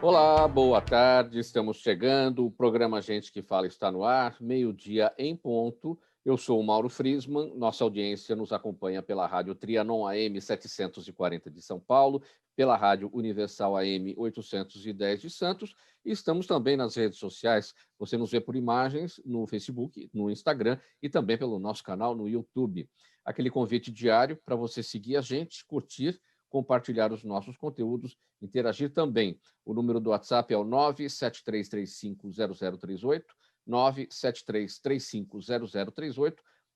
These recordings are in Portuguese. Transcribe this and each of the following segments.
Olá, boa tarde. Estamos chegando. O programa Gente que Fala está no ar, meio-dia em ponto. Eu sou o Mauro Friesman. Nossa audiência nos acompanha pela Rádio Trianon AM 740 de São Paulo, pela Rádio Universal AM 810 de Santos. E estamos também nas redes sociais. Você nos vê por imagens no Facebook, no Instagram e também pelo nosso canal no YouTube. Aquele convite diário para você seguir a gente, curtir, compartilhar os nossos conteúdos, interagir também. O número do WhatsApp é o 973350038, 973350038.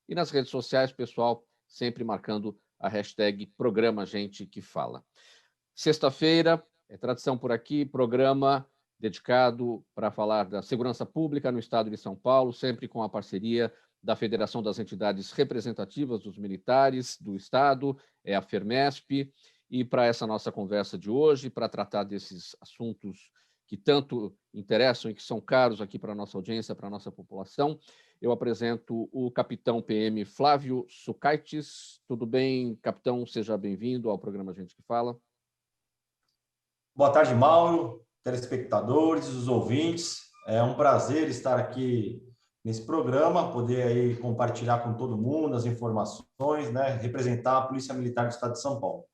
E nas redes sociais, pessoal, sempre marcando a hashtag Programa Gente que Fala. Sexta-feira, é tradição por aqui, programa dedicado para falar da segurança pública no estado de São Paulo, sempre com a parceria da Federação das Entidades Representativas dos Militares do Estado, a FERMESP. E para essa nossa conversa de hoje, para tratar desses assuntos que tanto interessam e que são caros aqui para a nossa audiência, para a nossa população, eu apresento o capitão PM Flávio Sucaites. Tudo bem, capitão? Seja bem-vindo ao programa Gente que Fala. Boa tarde, Mauro, telespectadores, os ouvintes. É um prazer estar aqui nesse programa, poder aí compartilhar com todo mundo as informações, né, representar a Polícia Militar do Estado de São Paulo.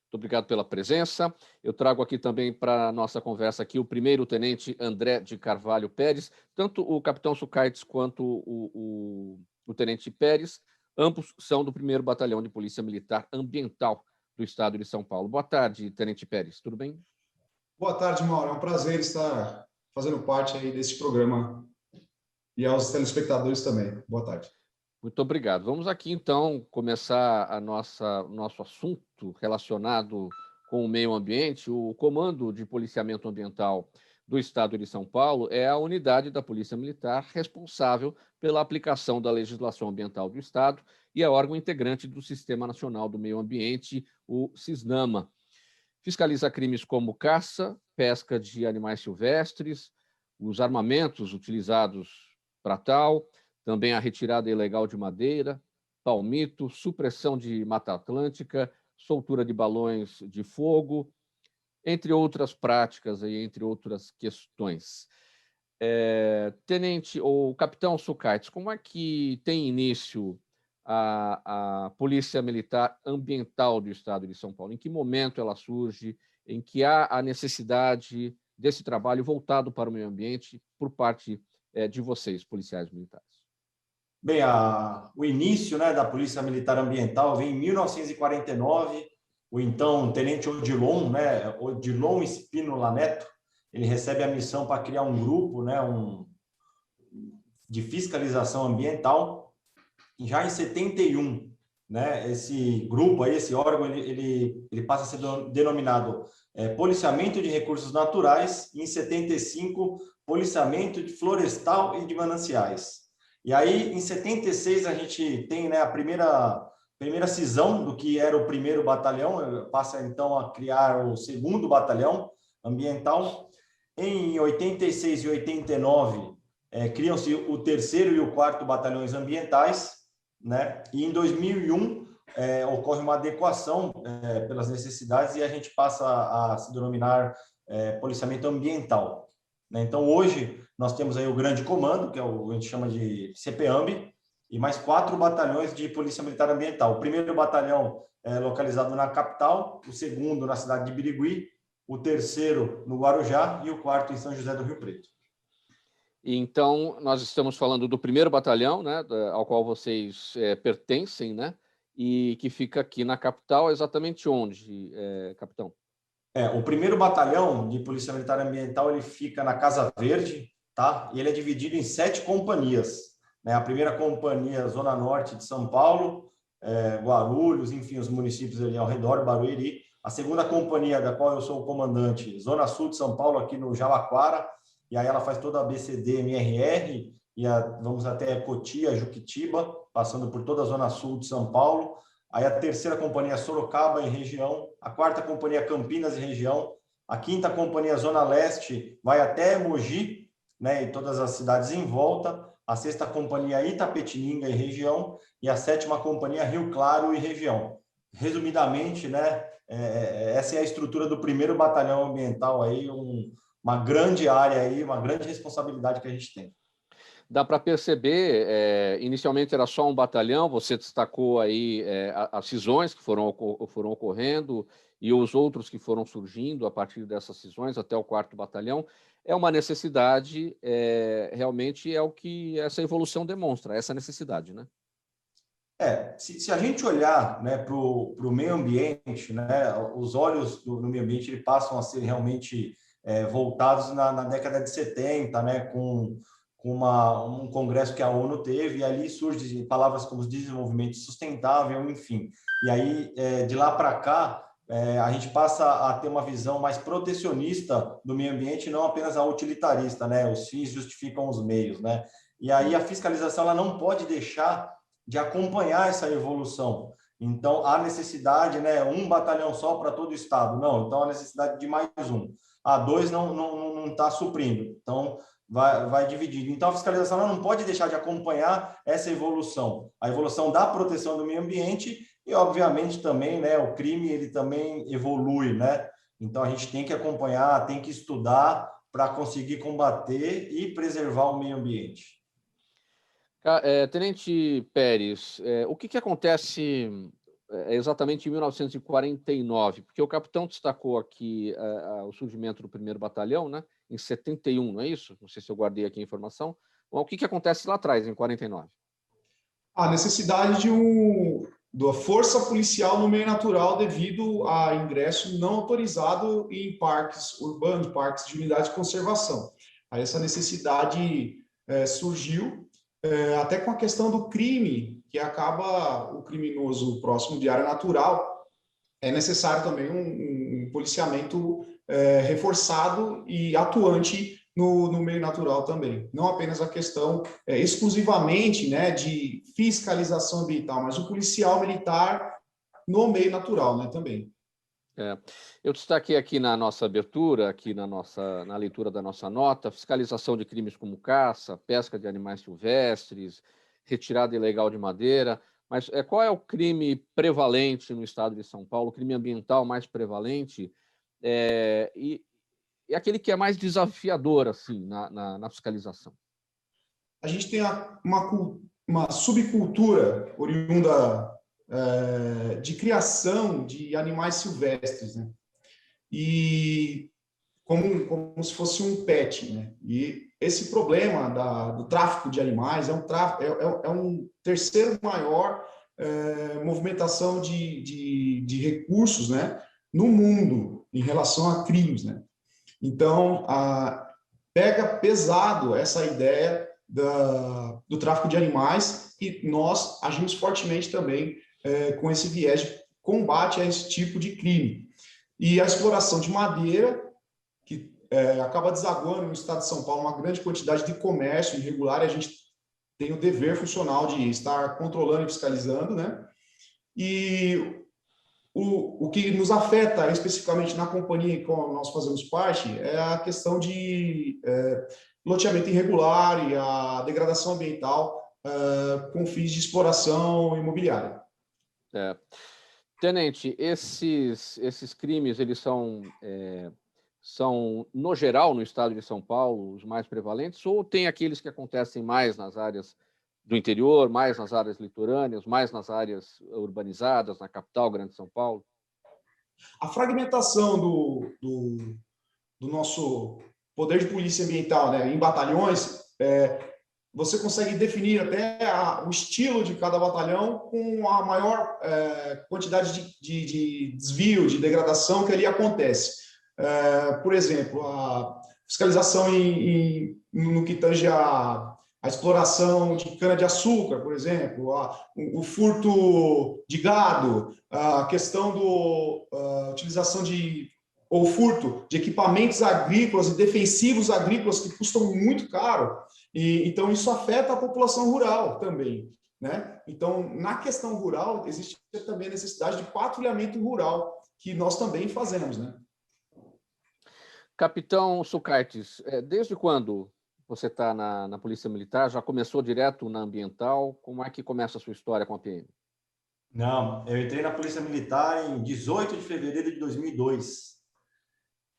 Muito obrigado pela presença. Eu trago aqui também para a nossa conversa aqui o primeiro-tenente André de Carvalho Pérez, tanto o capitão Sucaites quanto o tenente Pérez, ambos são do 1º Batalhão de Polícia Militar Ambiental do Estado de São Paulo. Boa tarde, tenente Pérez, tudo bem? Boa tarde, Mauro. É um prazer estar fazendo parte aí desse programa e aos telespectadores também. Boa tarde. Muito obrigado. Vamos aqui, então, começar o nosso assunto relacionado com o meio ambiente. O Comando de Policiamento Ambiental do Estado de São Paulo é a unidade da Polícia Militar responsável pela aplicação da legislação ambiental do Estado e é órgão integrante do Sistema Nacional do Meio Ambiente, o SISNAMA. Fiscaliza crimes como caça, pesca de animais silvestres, os armamentos utilizados para tal, também a retirada ilegal de madeira, palmito, supressão de Mata Atlântica, soltura de balões de fogo, entre outras práticas e entre outras questões. Tenente ou capitão Sucaites, como é que tem início a Polícia Militar Ambiental do Estado de São Paulo? Em que momento ela surge, em que há a necessidade desse trabalho voltado para o meio ambiente por parte de vocês, policiais militares? Bem, o início, né, da Polícia Militar Ambiental vem em 1949. O então tenente Odilon, né, Odilon Espínola Neto, ele recebe a missão para criar um grupo, né, de fiscalização ambiental. E já em 71, né, esse grupo, aí, esse órgão, ele passa a ser denominado Policiamento de Recursos Naturais, e em 75, Policiamento de Florestal e de Mananciais. E aí, em 76, a gente tem, né, a primeira cisão do que era o 1º Batalhão, passa então a criar o 2º Batalhão Ambiental. Em 86 e 89, criam-se o 3º e o 4º Batalhões Ambientais, né? E em 2001 ocorre uma adequação pelas necessidades e a gente passa a se denominar policiamento ambiental, né? Então, hoje, nós temos aí o Grande Comando, que a gente chama de CPAMB, e mais 4 batalhões de Polícia Militar Ambiental. O 1º batalhão é localizado na capital, o 2º na cidade de Birigui, o 3º no Guarujá e o 4º em São José do Rio Preto. Então, nós estamos falando do 1º Batalhão, né, ao qual vocês pertencem, né, e que fica aqui na capital, exatamente onde, capitão? O 1º Batalhão de Polícia Militar Ambiental, ele fica na Casa Verde, tá? E ele é dividido em 7 companhias, né? A primeira companhia, Zona Norte de São Paulo, Guarulhos, enfim, os municípios ali ao redor, Barueri. A segunda companhia, da qual eu sou o comandante, Zona Sul de São Paulo, aqui no Jabaquara, e aí ela faz toda a BCD, MRR, e vamos até Cotia, Juquitiba, passando por toda a Zona Sul de São Paulo. Aí a 3ª companhia, Sorocaba e região, a 4ª companhia, Campinas e região, a 5ª companhia, Zona Leste, vai até Mogi, né, e todas as cidades em volta, a 6ª companhia, Itapetininga e região, e a 7ª companhia, Rio Claro e região. resumidamente, né, essa é a estrutura do 1º Batalhão Ambiental, aí, uma grande área, aí, uma grande responsabilidade que a gente tem. Dá para perceber, inicialmente era só um batalhão, você destacou aí as cisões que foram ocorrendo e os outros que foram surgindo a partir dessas cisões até o 4º Batalhão. É uma necessidade, realmente é o que essa evolução demonstra, essa necessidade, né? Se a gente olhar, né, para o meio ambiente, né, os olhos do meio ambiente ele passam a ser realmente voltados na década de 70, né, com um congresso que a ONU teve, e ali surgem palavras como desenvolvimento sustentável, enfim. E aí, de lá para cá, a gente passa a ter uma visão mais protecionista do meio ambiente, não apenas a utilitarista, né? Os fins justificam os meios, né? E aí a fiscalização ela não pode deixar de acompanhar essa evolução. Então, há necessidade, né, um batalhão só para todo o estado. Não, então há necessidade de mais um. Dois não está suprindo. Então, vai dividindo. Então, a fiscalização ela não pode deixar de acompanhar essa evolução. A evolução da proteção do meio ambiente e, obviamente, também, né, o crime ele também evolui, né? Então, a gente tem que acompanhar, tem que estudar para conseguir combater e preservar o meio ambiente. Tenente Pérez, o que acontece exatamente em 1949? Porque o capitão destacou aqui o surgimento do 1º Batalhão, né, em 71, não é isso? Não sei se eu guardei aqui a informação. Bom, o que acontece lá atrás, em 49? A necessidade da força policial no meio natural devido a ingresso não autorizado em parques urbanos, parques de unidade de conservação. Aí essa necessidade surgiu até com a questão do crime, que acaba o criminoso próximo de área natural, é necessário também um policiamento reforçado e atuante no meio natural também. Não apenas a questão exclusivamente, né, de fiscalização ambiental, mas o policial militar no meio natural, né, também. Eu destaquei aqui na nossa abertura, aqui na leitura da nossa nota, fiscalização de crimes como caça, pesca de animais silvestres, retirada ilegal de madeira, mas qual é o crime prevalente no estado de São Paulo, o crime ambiental mais prevalente, e aquele que é mais desafiador assim, na fiscalização? A gente tem uma subcultura oriunda de criação de animais silvestres, né? E como se fosse um pet, né? E esse problema do tráfico de animais é um terceiro maior movimentação de recursos, né, no mundo em relação a crimes, né? Então, pega pesado essa ideia do tráfico de animais e nós agimos fortemente também com esse viés de combate a esse tipo de crime. E a exploração de madeira, que acaba desaguando no estado de São Paulo uma grande quantidade de comércio irregular, e a gente tem o dever funcional de estar controlando e fiscalizando, né? E o que nos afeta especificamente na companhia em que nós fazemos parte é a questão de loteamento irregular e a degradação ambiental com fins de exploração imobiliária. Tenente, esses crimes, eles são, no geral, no estado de São Paulo, os mais prevalentes, ou tem aqueles que acontecem mais nas áreas do interior, mais nas áreas litorâneas, mais nas áreas urbanizadas, na capital, Grande São Paulo? A fragmentação do nosso poder de polícia ambiental, né, em batalhões, você consegue definir até o estilo de cada batalhão com a maior quantidade de desvio, de degradação que ali acontece. Por exemplo, a fiscalização no que tange a exploração de cana-de-açúcar, por exemplo, o furto de gado, a questão da utilização ou furto de equipamentos agrícolas e defensivos agrícolas que custam muito caro. Então, isso afeta a população rural também, né? Então, na questão rural, existe também a necessidade de patrulhamento rural, que nós também fazemos, né? Capitão Sucaites, desde quando você está na Polícia Militar? Já começou direto na ambiental? Como é que começa a sua história com a PM? Não, eu entrei na Polícia Militar em 18 de fevereiro de 2002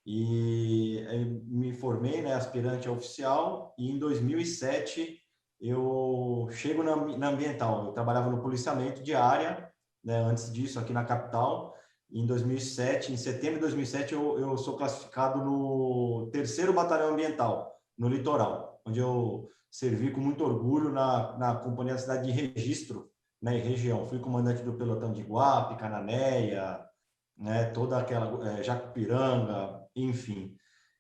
e me formei, né, aspirante a oficial, e em 2007 eu chego na ambiental. Eu trabalhava no policiamento de área, né, antes disso aqui na capital. E em 2007, em setembro de 2007, eu sou classificado no 3º Batalhão Ambiental, no litoral, onde eu servi com muito orgulho na Companhia da Cidade de Registro, né, região. Fui comandante do pelotão de Iguape, Cananéia, né, toda aquela Jacupiranga, enfim.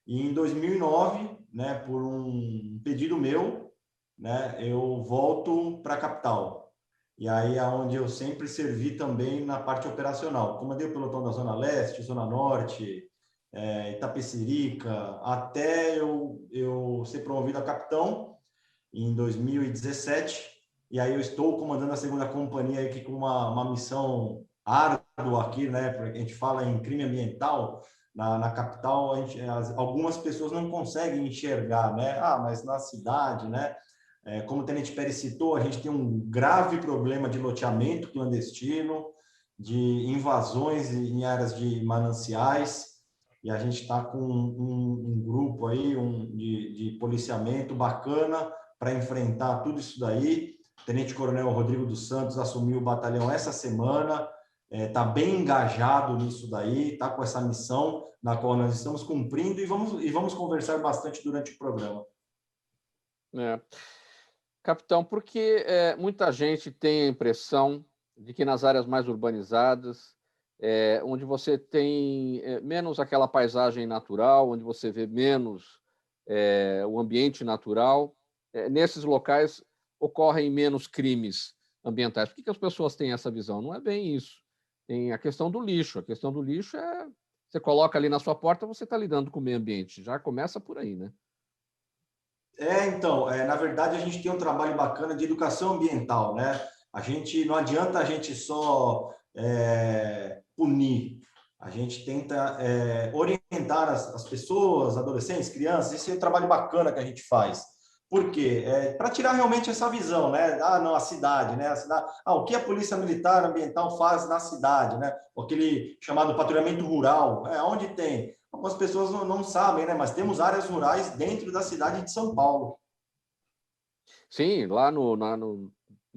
E em 2009, né, por um pedido meu, né, eu volto para a capital. E aí é onde eu sempre servi também na parte operacional. Comandei o pelotão da Zona Leste, Zona Norte, Itapecerica, até eu ser promovido a capitão em 2017. E aí eu estou comandando a 2ª companhia aqui com uma missão árdua aqui, né? Porque a gente fala em crime ambiental na capital, algumas pessoas não conseguem enxergar, né? Ah, mas na cidade, né? Como o Tenente Pérez citou, a gente tem um grave problema de loteamento clandestino, de invasões em áreas de mananciais, e a gente está com um grupo aí de policiamento bacana para enfrentar tudo isso daí. O Tenente Coronel Rodrigo dos Santos assumiu o batalhão essa semana, está bem engajado nisso daí, está com essa missão na qual nós estamos cumprindo e vamos conversar bastante durante o programa. Capitão, porque muita gente tem a impressão de que nas áreas mais urbanizadas, onde você tem menos aquela paisagem natural, onde você vê menos o ambiente natural, nesses locais ocorrem menos crimes ambientais. Por que as pessoas têm essa visão? Não é bem isso. Tem a questão do lixo. A questão do lixo você coloca ali na sua porta, você está lidando com o meio ambiente. Já começa por aí, né? Então, na verdade, a gente tem um trabalho bacana de educação ambiental, né? Não adianta a gente só punir, a gente tenta orientar as pessoas, adolescentes, crianças. Esse é um trabalho bacana que a gente faz. Por quê? Para tirar realmente essa visão, né? Ah, não, a cidade, né? O que a Polícia Militar Ambiental faz na cidade, né? Aquele chamado patrulhamento rural, onde tem. Algumas pessoas não sabem, né? Mas temos áreas rurais dentro da cidade de São Paulo. Sim, lá no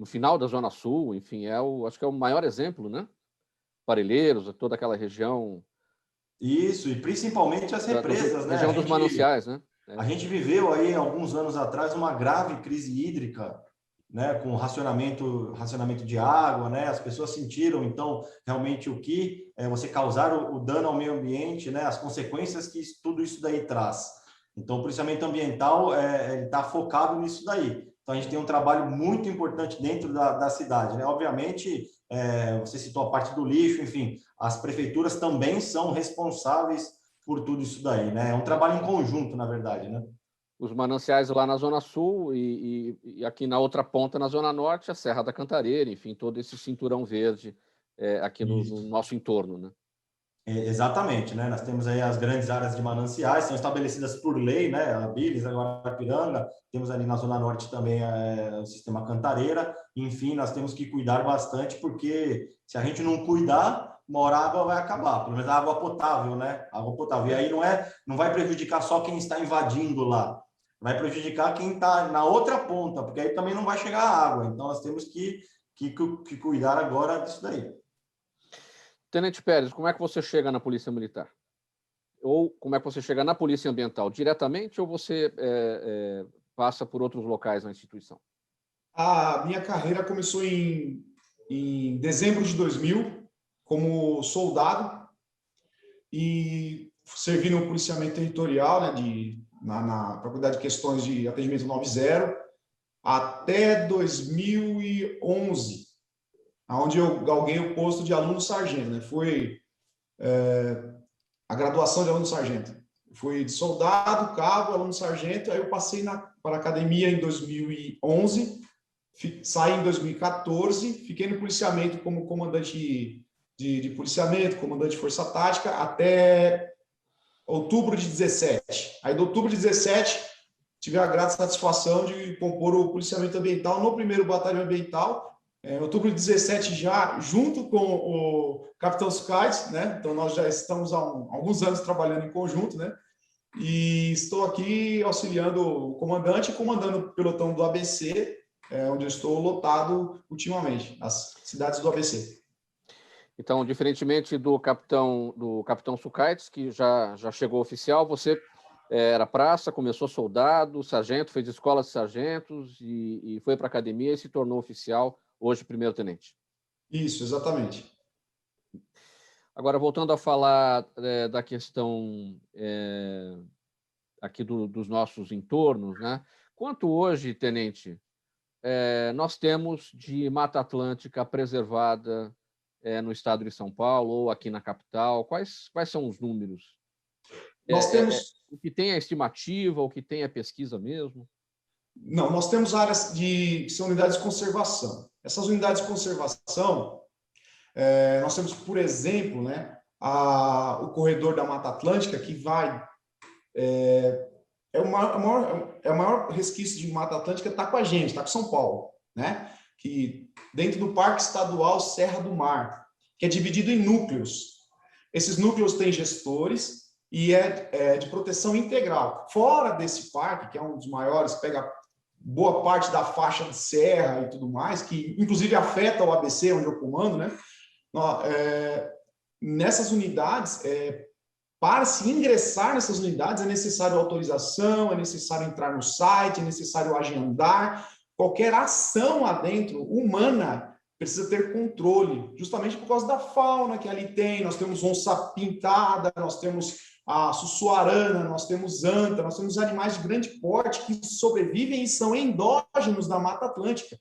final da Zona Sul, enfim, acho que é o maior exemplo, né? Parelheiros, toda aquela região. Isso, e principalmente as represas, né? Região dos mananciais, né? A gente viveu aí, alguns anos atrás, uma grave crise hídrica, né, com racionamento de água, né? As pessoas sentiram, então, realmente o que você causar o dano ao meio ambiente, né? As consequências que tudo isso daí traz. Então, o policiamento ambiental está focado nisso daí. Então, a gente tem um trabalho muito importante dentro da cidade, né? Obviamente, você citou a parte do lixo, enfim, as prefeituras também são responsáveis por tudo isso daí, né? É um trabalho em conjunto, na verdade, né? Os mananciais lá na Zona Sul e aqui na outra ponta, na Zona Norte, a Serra da Cantareira, enfim, todo esse cinturão verde aqui no nosso entorno, né? Exatamente, né? Nós temos aí as grandes áreas de mananciais, são estabelecidas por lei, né? A Bilis, agora a Piranga, temos ali na Zona Norte também o sistema Cantareira. Enfim, nós temos que cuidar bastante, porque se a gente não cuidar, uma hora a água vai acabar, pelo menos a água potável, né? Água potável. E aí não vai prejudicar só quem está invadindo lá, vai prejudicar quem está na outra ponta, porque aí também não vai chegar a água. Então, nós temos que cuidar agora disso daí. Tenente Pérez, como é que você chega na Polícia Militar? Ou como é que você chega na Polícia Ambiental? Diretamente ou você passa por outros locais na instituição? A minha carreira começou em dezembro de 2000, como soldado, e servi no policiamento territorial, né, na Faculdade de Questões de Atendimento 90, até 2011, onde eu galguei o posto de aluno-sargento, né? Foi a graduação de aluno-sargento. Fui de soldado, cabo, aluno-sargento, aí eu passei para a academia em 2011, saí em 2014, fiquei no policiamento como comandante de policiamento, comandante de força tática, até outubro de 17. Aí, de outubro de 17, tive a grata satisfação de compor o policiamento ambiental no 1º Batalhão Ambiental, Em outubro de 17 já, junto com o Capitão Sucate, né? Então nós já estamos há alguns anos trabalhando em conjunto, né? E estou aqui auxiliando o comandante e comandando o pelotão do ABC, onde eu estou lotado ultimamente, nas cidades do ABC. Então, diferentemente do capitão Sucaites, que já chegou oficial, você era praça, começou soldado, sargento, fez escola de sargentos e foi para a academia e se tornou oficial, hoje primeiro-tenente. Isso, exatamente. Agora, voltando a falar da questão aqui dos nossos entornos, né? Quanto hoje, tenente, nós temos de Mata Atlântica preservada no estado de São Paulo ou aqui na capital? Quais são os números? Nós temos... O que tem a estimativa, o que tem a pesquisa mesmo? Não, nós temos áreas que são unidades de conservação. Essas unidades de conservação, nós temos, por exemplo, né, o corredor da Mata Atlântica, que vai... o maior resquício de Mata Atlântica está com a gente, está com São Paulo, né? Que dentro do Parque Estadual Serra do Mar, que é dividido em núcleos. Esses núcleos têm gestores e é de proteção integral. Fora desse parque, que é um dos maiores, pega boa parte da faixa de serra e tudo mais, que inclusive afeta o ABC, onde eu comando, né? Nessas unidades, para se ingressar nessas unidades, é necessário autorização, é necessário entrar no site, é necessário agendar. Qualquer ação lá dentro, humana, precisa ter controle, justamente por causa da fauna que ali tem. Nós temos onça pintada, nós temos a sussuarana, nós temos anta, nós temos animais de grande porte que sobrevivem e são endógenos da Mata Atlântica.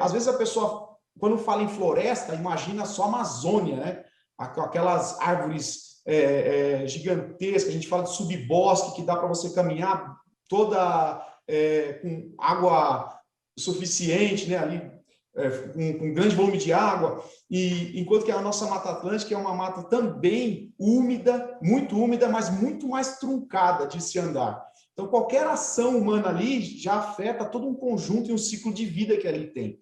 Às vezes a pessoa, quando fala em floresta, imagina só a Amazônia, né? Aquelas árvores gigantescas, a gente fala de subbosque, que dá para você caminhar toda com água suficiente, né, ali, com grande volume de água, e enquanto que a nossa Mata Atlântica é uma mata também úmida, mas muito mais truncada de se andar. Então, qualquer ação humana ali já afeta todo um conjunto e um ciclo de vida que ali tem.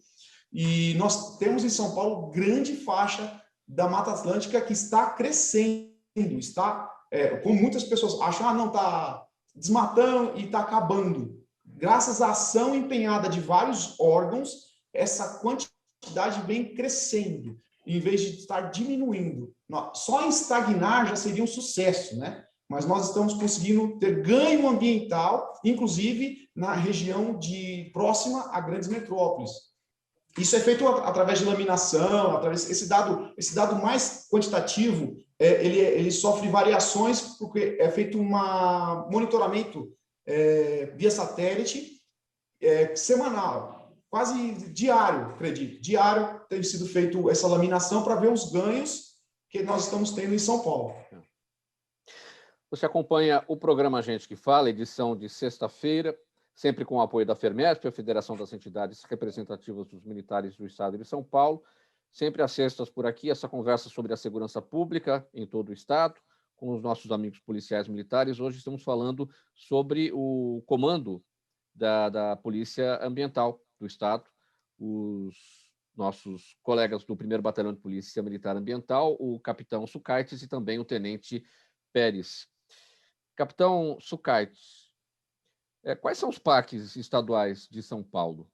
E nós temos em São Paulo grande faixa da Mata Atlântica que está crescendo, como muitas pessoas acham, não, está desmatando e está acabando. Graças à ação empenhada de vários órgãos, essa quantidade vem crescendo, em vez de estar diminuindo. Só em estagnar já seria um sucesso, né? Mas nós estamos conseguindo ter ganho ambiental, inclusive na região próxima a grandes metrópoles. Isso é feito através de laminação, esse dado mais quantitativo, ele sofre variações porque é feito um monitoramento via satélite semanal, quase diário, acredito. Diário tem sido feito essa laminação para ver os ganhos que nós estamos tendo em São Paulo. Você acompanha o programa Gente que Fala, edição de sexta-feira, sempre com o apoio da FERMESP, a Federação das Entidades Representativas dos Militares do Estado de São Paulo. Sempre às sextas por aqui, essa conversa sobre a segurança pública em todo o Estado, com os nossos amigos policiais militares. Hoje estamos falando sobre o comando da Polícia Ambiental do Estado, os nossos colegas do 1º Batalhão de Polícia Militar Ambiental, o capitão Sucaites e também o tenente Pérez. Capitão Sucaites, quais são os parques estaduais de São Paulo?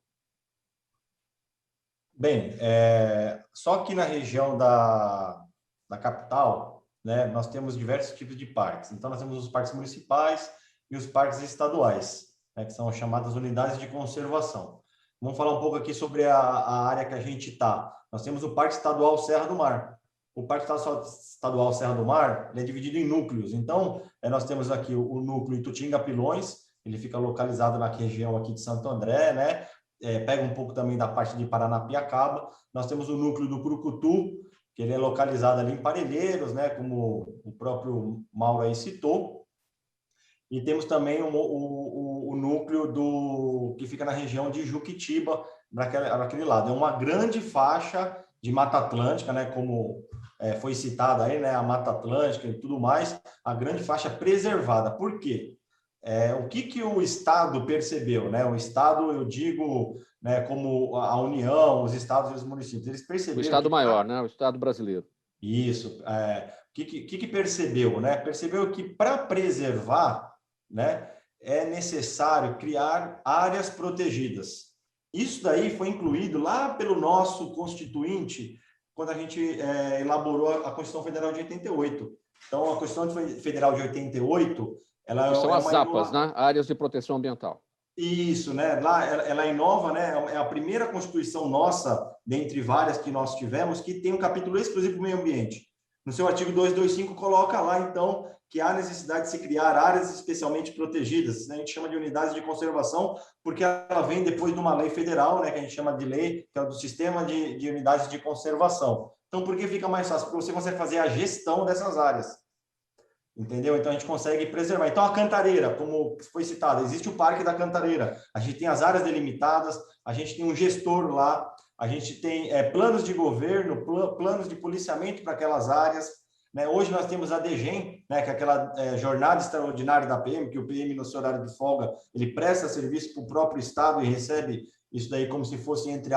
Bem, só que na região da capital, né, nós temos diversos tipos de parques. Então, nós temos os parques municipais e os parques estaduais, né, que são as chamadas unidades de conservação. Vamos falar um pouco aqui sobre a área que a gente está. Nós temos o Parque Estadual Serra do Mar. O Parque Estadual Serra do Mar ele é dividido em núcleos. Então, nós temos aqui o núcleo Itutinga-Pilões, ele fica localizado na região aqui de Santo André, né? Pega um pouco também da parte de Paranapiacaba. Nós temos o núcleo do Curucutu, que ele é localizado ali em Parelheiros, né? Como o próprio Mauro aí citou. E temos também o núcleo que fica na região de Juquitiba, naquele lado. É uma grande faixa de Mata Atlântica, né? Como foi citada aí, né? A Mata Atlântica e tudo mais, a grande faixa preservada. Por quê? O que o Estado percebeu, né? O Estado, eu digo, né, como a União, os estados e os municípios. Eles perceberam... O Estado maior, né? O Estado brasileiro. Isso. O que percebeu, né? Percebeu que para preservar, né, é necessário criar áreas protegidas. Isso daí foi incluído lá pelo nosso constituinte, quando a gente elaborou a Constituição Federal de 88. Então, a Constituição Federal de 88... ela são as APAs, né? Áreas de Proteção Ambiental. Isso, né? Lá ela inova, né? É a primeira Constituição nossa, dentre várias que nós tivemos, que tem um capítulo exclusivo para o meio ambiente. No seu artigo 225, coloca lá, então, que há necessidade de se criar áreas especialmente protegidas, né? A gente chama de unidades de conservação, porque ela vem depois de uma lei federal, né? Que a gente chama de lei, que é do Sistema de Unidades de Conservação. Então, por que fica mais fácil? Porque você consegue fazer a gestão dessas áreas. Entendeu? Então, a gente consegue preservar. Então, a Cantareira, como foi citado, existe o Parque da Cantareira. A gente tem as áreas delimitadas, a gente tem um gestor lá, a gente tem planos de governo, planos de policiamento para aquelas áreas. Né? Hoje, nós temos a DGEM, né, que é aquela jornada extraordinária da PM, que o PM, no seu horário de folga, ele presta serviço para o próprio Estado e recebe isso daí como se fosse, entre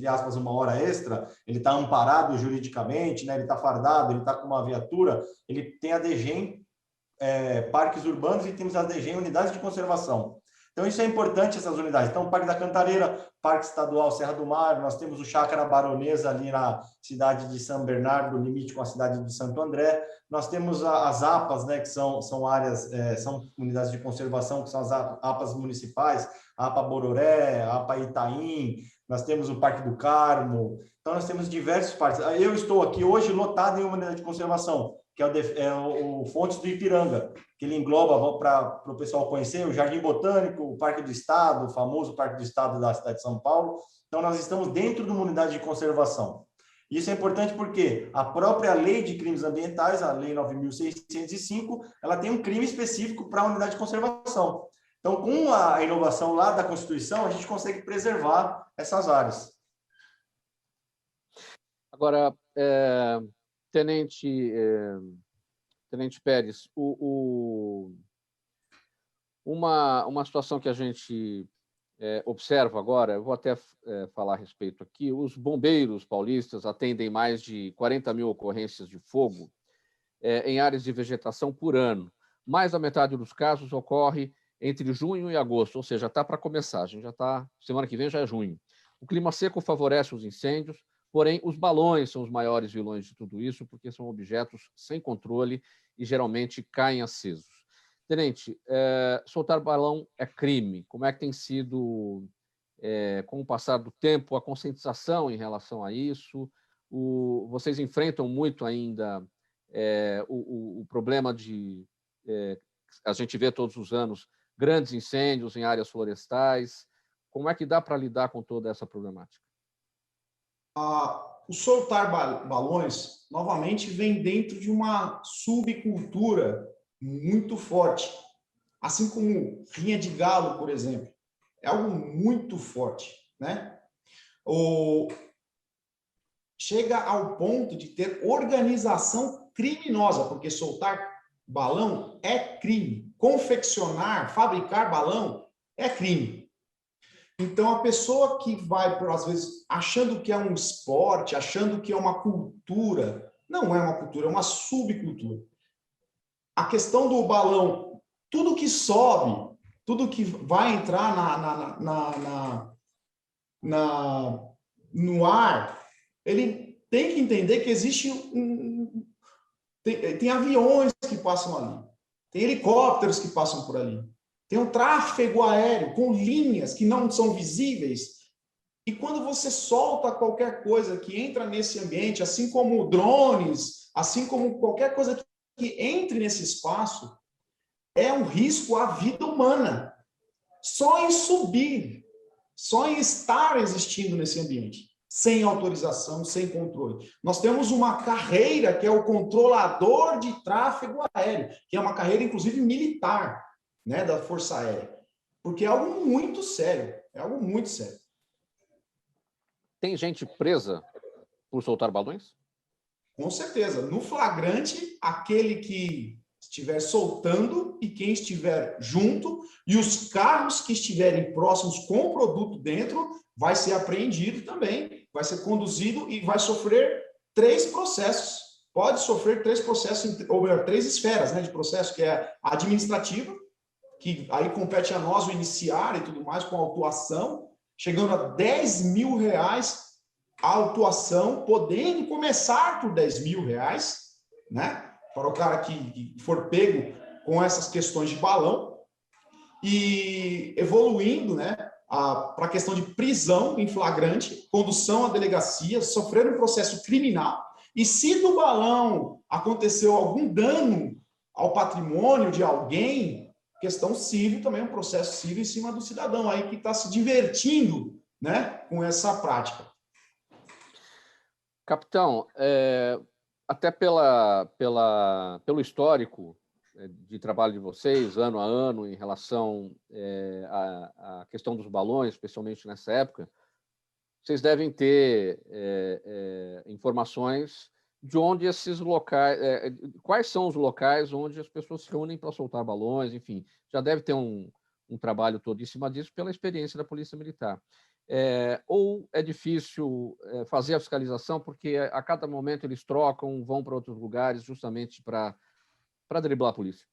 aspas, uma hora extra. Ele está amparado juridicamente, né? Ele está fardado, ele está com uma viatura, ele tem a DGEM, parques urbanos, e temos a DGEM, unidades de conservação. Então, isso é importante, essas unidades. Então, o Parque da Cantareira, Parque Estadual Serra do Mar, nós temos o Chácara Baronesa ali na cidade de São Bernardo, limite com a cidade de Santo André. Nós temos as APAs, né, que são áreas, são unidades de conservação, que são as APAs municipais, a APA Bororé, a APA Itaim, nós temos o Parque do Carmo. Então, nós temos diversos parques. Eu estou aqui hoje lotado em uma unidade de conservação, que é o Fontes do Ipiranga, que ele engloba, para o pessoal conhecer, o Jardim Botânico, o Parque do Estado, o famoso Parque do Estado da cidade de São Paulo. Então, nós estamos dentro de uma unidade de conservação. Isso é importante porque a própria Lei de Crimes Ambientais, a Lei 9.605, ela tem um crime específico para a unidade de conservação. Então, com a inovação lá da Constituição, a gente consegue preservar essas áreas. Agora, Tenente Pérez, uma situação que a gente observa agora, eu vou até falar a respeito aqui, os bombeiros paulistas atendem mais de 40 mil ocorrências de fogo em áreas de vegetação por ano. Mais da metade dos casos ocorre entre junho e agosto, ou seja, está para começar, a gente já está, semana que vem já é junho. O clima seco favorece os incêndios, porém, os balões são os maiores vilões de tudo isso, porque são objetos sem controle e geralmente caem acesos. Tenente, soltar balão é crime. Como é que tem sido, com o passar do tempo, a conscientização em relação a isso? Vocês enfrentam muito ainda o problema de... a gente vê todos os anos grandes incêndios em áreas florestais. Como é que dá para lidar com toda essa problemática? O soltar balões, novamente, vem dentro de uma subcultura muito forte. Assim como rinha de galo, por exemplo. É algo muito forte, né? Chega ao ponto de ter organização criminosa, porque soltar balão é crime. Confeccionar, fabricar balão é crime. Então, a pessoa que vai, às vezes, achando que é um esporte, achando que é uma cultura, não é uma cultura, é uma subcultura. A questão do balão, tudo que sobe, tudo que vai entrar no ar, ele tem que entender que existe tem aviões que passam ali, tem helicópteros que passam por ali. Tem um tráfego aéreo com linhas que não são visíveis. E quando você solta qualquer coisa que entra nesse ambiente, assim como drones, assim como qualquer coisa que entre nesse espaço, é um risco à vida humana. Só em subir, só em estar existindo nesse ambiente, sem autorização, sem controle. Nós temos uma carreira que é o controlador de tráfego aéreo, que é uma carreira, inclusive, militar, né, da Força Aérea, porque é algo muito sério, Tem gente presa por soltar balões? Com certeza. No flagrante, aquele que estiver soltando e quem estiver junto, e os carros que estiverem próximos com o produto dentro vai ser apreendido também, vai ser conduzido e vai sofrer 3 processos. Pode sofrer 3 processos, ou melhor, 3 esferas, né, de processo, que é a administrativa, que aí compete a nós o iniciar e tudo mais com a autuação, chegando a R$ 10.000 a autuação, podendo começar por R$ 10.000, né, para o cara que for pego com essas questões de balão, e evoluindo, né, para a questão de prisão em flagrante, condução à delegacia, sofrer um processo criminal, e se do balão aconteceu algum dano ao patrimônio de alguém, questão civil também, um processo civil em cima do cidadão aí que está se divertindo, né, com essa prática. Capitão, até pelo histórico de trabalho de vocês, ano a ano, em relação à questão dos balões, especialmente nessa época, vocês devem ter informações de onde esses locais, quais são os locais onde as pessoas se reúnem para soltar balões, enfim, já deve ter um trabalho todo em cima disso pela experiência da Polícia Militar. Ou é difícil fazer a fiscalização porque a cada momento eles trocam, vão para outros lugares justamente para driblar a polícia?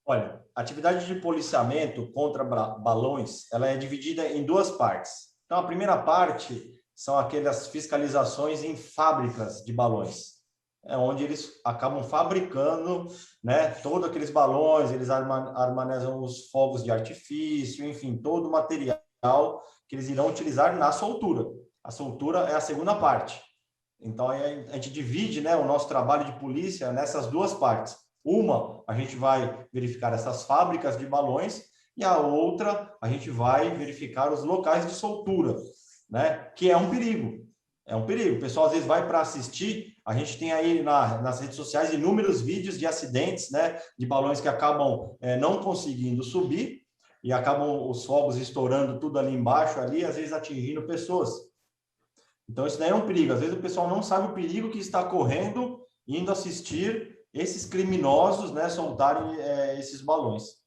Olha, a atividade de policiamento contra balões, ela é dividida em 2 partes. Então, a primeira parte são aquelas fiscalizações em fábricas de balões, onde eles acabam fabricando, né, todos aqueles balões, eles armazenam os fogos de artifício, enfim, todo o material que eles irão utilizar na soltura. A soltura é a segunda parte. Então, a gente divide, né, o nosso trabalho de polícia nessas 2 partes. Uma, a gente vai verificar essas fábricas de balões, e a outra, a gente vai verificar os locais de soltura, né? Que é um perigo. É um perigo. O pessoal às vezes vai para assistir, a gente tem aí nas redes sociais inúmeros vídeos de acidentes, né? De balões que acabam não conseguindo subir e acabam os fogos estourando tudo ali embaixo, ali, às vezes atingindo pessoas. Então, isso daí é um perigo. Às vezes o pessoal não sabe o perigo que está correndo indo assistir esses criminosos, né, soltarem esses balões.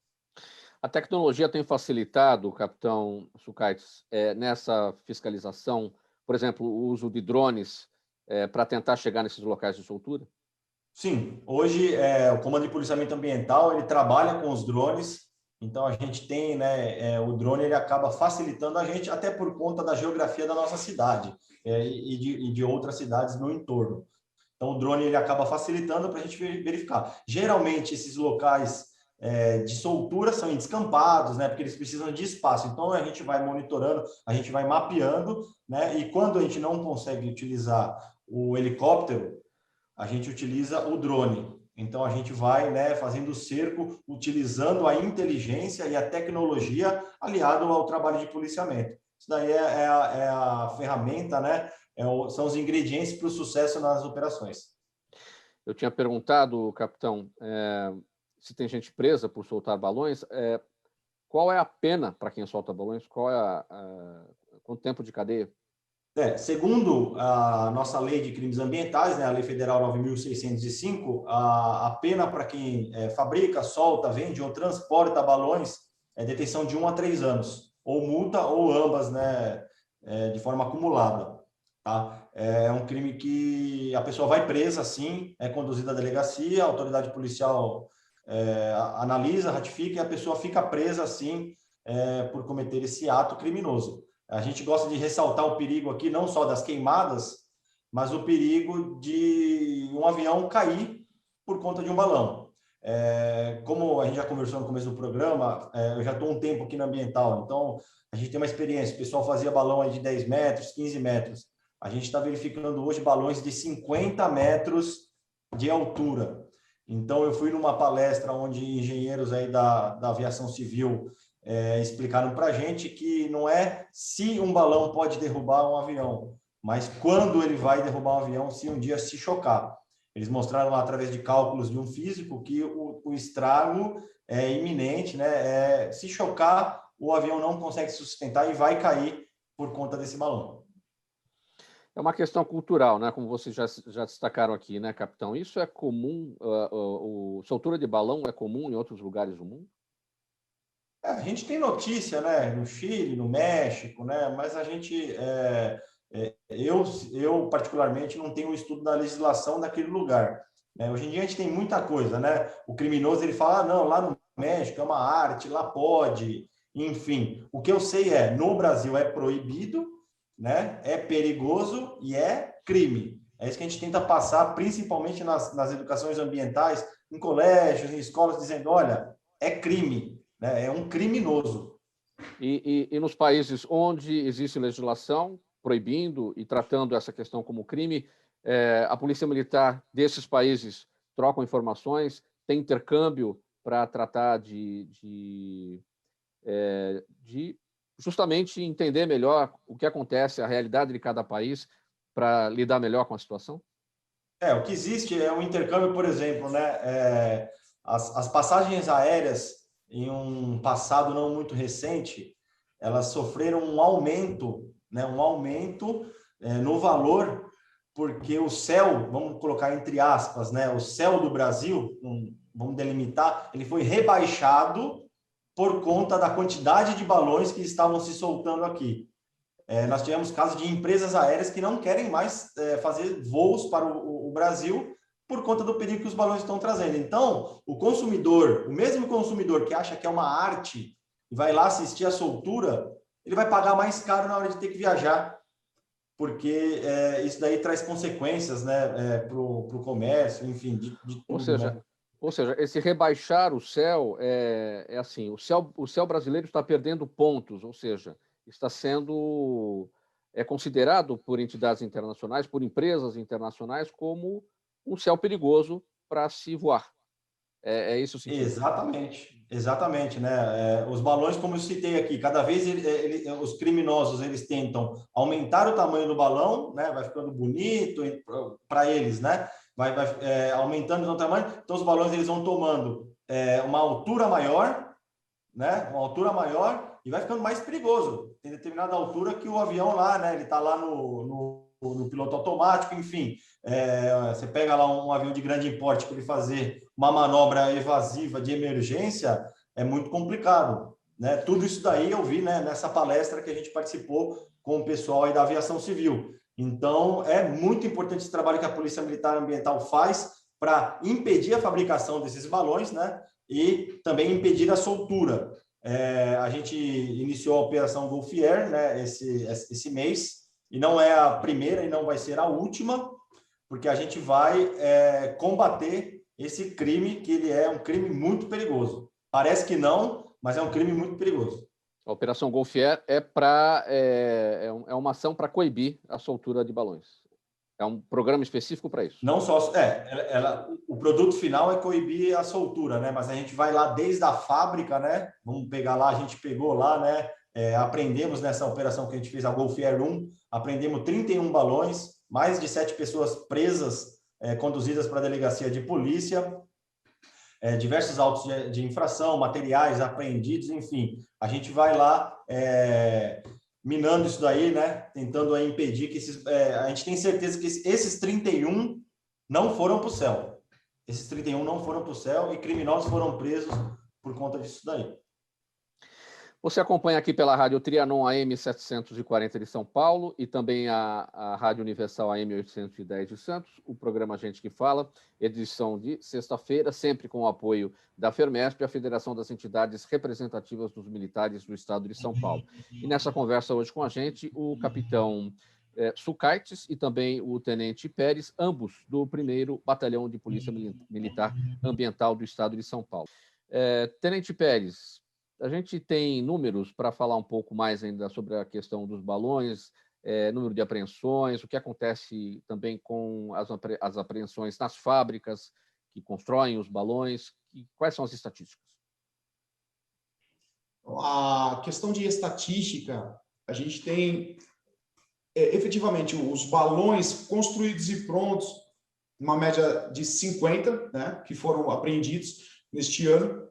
A tecnologia tem facilitado, capitão Sucaites, nessa fiscalização, por exemplo, o uso de drones para tentar chegar nesses locais de soltura? Sim, hoje o Comando de Policiamento Ambiental ele trabalha com os drones, então a gente tem, né, o drone ele acaba facilitando a gente até por conta da geografia da nossa cidade e de outras cidades no entorno. Então o drone ele acaba facilitando para a gente verificar. Geralmente esses locais de soltura são em descampados, né, porque eles precisam de espaço. Então a gente vai monitorando, a gente vai mapeando, né, e quando a gente não consegue utilizar o helicóptero, a gente utiliza o drone. Então, a gente vai, né, fazendo o cerco, utilizando a inteligência e a tecnologia aliado ao trabalho de policiamento. Isso daí é a ferramenta, né, são os ingredientes para o sucesso nas operações. Eu tinha perguntado, capitão, se tem gente presa por soltar balões. Qual é a pena para quem solta balões? Quanto tempo de cadeia? Segundo a nossa lei de crimes ambientais, né, a Lei Federal 9.605, a pena para quem fabrica, solta, vende ou transporta balões é detenção de 1 a 3 anos, ou multa ou ambas, né, de forma acumulada. Tá? É um crime que a pessoa vai presa, sim, é conduzida à delegacia, a autoridade policial analisa, ratifica e a pessoa fica presa, sim, por cometer esse ato criminoso. A gente gosta de ressaltar o perigo aqui, não só das queimadas, mas o perigo de um avião cair por conta de um balão. Como a gente já conversou no começo do programa, eu já estou um tempo aqui no ambiental, então a gente tem uma experiência. O pessoal fazia balão aí de 10 metros, 15 metros. A gente está verificando hoje balões de 50 metros de altura. Então, eu fui numa palestra onde engenheiros aí da aviação civil explicaram para a gente que não é se um balão pode derrubar um avião, mas quando ele vai derrubar um avião se um dia se chocar. Eles mostraram lá, através de cálculos de um físico, que o estrago é iminente, né? Se chocar, o avião não consegue se sustentar e vai cair por conta desse balão. É uma questão cultural, né? Como vocês já destacaram aqui, né, capitão? Isso é comum, soltura de balão é comum em outros lugares do mundo? A gente tem notícia, né, no Chile, no México, né, mas a gente, eu particularmente não tenho o estudo da legislação daquele lugar. Né? Hoje em dia a gente tem muita coisa, né? O criminoso ele fala, não, lá no México é uma arte, lá pode, enfim. O que eu sei é, no Brasil é proibido, né? É perigoso e é crime. É isso que a gente tenta passar, principalmente nas educações ambientais, em colégios, em escolas, dizendo, olha, é crime, né? É um criminoso. E nos países onde existe legislação proibindo e tratando essa questão como crime, a polícia militar desses países troca informações, tem intercâmbio para tratar de justamente entender melhor o que acontece, a realidade de cada país, para lidar melhor com a situação? O que existe é um intercâmbio, por exemplo, né? As passagens aéreas, em um passado não muito recente, elas sofreram um aumento, né? Um aumento no valor, porque o céu, vamos colocar entre aspas, né? O céu do Brasil, vamos delimitar, ele foi rebaixado por conta da quantidade de balões que estavam se soltando aqui. Nós tivemos casos de empresas aéreas que não querem mais fazer voos para o Brasil por conta do perigo que os balões estão trazendo. Então, o consumidor, o mesmo consumidor que acha que é uma arte e vai lá assistir a soltura, ele vai pagar mais caro na hora de ter que viajar, porque isso daí traz consequências, né, para o comércio, enfim, de tudo. Ou seja, esse rebaixar o céu é assim, o céu brasileiro está perdendo pontos, ou seja, está sendo considerado por entidades internacionais, por empresas internacionais, como um céu perigoso para se voar. É isso o sentido. Exatamente, né? Os balões, como eu citei aqui, cada vez os criminosos eles tentam aumentar o tamanho do balão, né? Vai ficando bonito para eles, né? Vai aumentando o tamanho, então os balões eles vão tomando uma altura maior, né? Uma altura maior e vai ficando mais perigoso. Tem determinada altura que o avião lá, né? Ele está lá no piloto automático, enfim. Você pega lá um avião de grande porte para ele fazer uma manobra evasiva de emergência, é muito complicado. Né? Tudo isso daí eu vi, né, nessa palestra que a gente participou com o pessoal aí da aviação civil. Então, é muito importante esse trabalho que a Polícia Militar Ambiental faz para impedir a fabricação desses balões, né? E também impedir a soltura. A gente iniciou a Operação Golf Air, né, esse mês, e não é a primeira e não vai ser a última, porque a gente vai combater esse crime, que ele é um crime muito perigoso. Parece que não, mas é um crime muito perigoso. A Operação Golf Air é uma ação para coibir a soltura de balões. É um programa específico para isso. Não só... o produto final é coibir a soltura, né? Mas a gente vai lá desde a fábrica, né? Vamos pegar lá, a gente pegou lá, né? Aprendemos nessa operação que a gente fez, a Golf Air 1, aprendemos 31 balões, mais de 7 pessoas presas, conduzidas para a delegacia de polícia, diversos autos de infração, materiais apreendidos, enfim. A gente vai lá minando isso daí, né? Tentando aí impedir que a gente tem certeza que esses 31 não foram para o céu. Esses 31 não foram para o céu e criminosos foram presos por conta disso daí. Você acompanha aqui pela Rádio Trianon AM 740 de São Paulo e também a Rádio Universal AM 810 de Santos, o programa Gente que Fala, edição de sexta-feira, sempre com o apoio da FERMESP, a Federação das Entidades Representativas dos Militares do Estado de São Paulo. E nessa conversa hoje com a gente, o capitão Sucaites e também o tenente Pérez, ambos do 1º Batalhão de Polícia Militar Ambiental do Estado de São Paulo. Tenente Pérez, a gente tem números para falar um pouco mais ainda sobre a questão dos balões, número de apreensões, o que acontece também com as apreensões nas fábricas que constroem os balões, quais são as estatísticas? A questão de estatística, a gente tem efetivamente os balões construídos e prontos, uma média de 50, né, que foram apreendidos neste ano.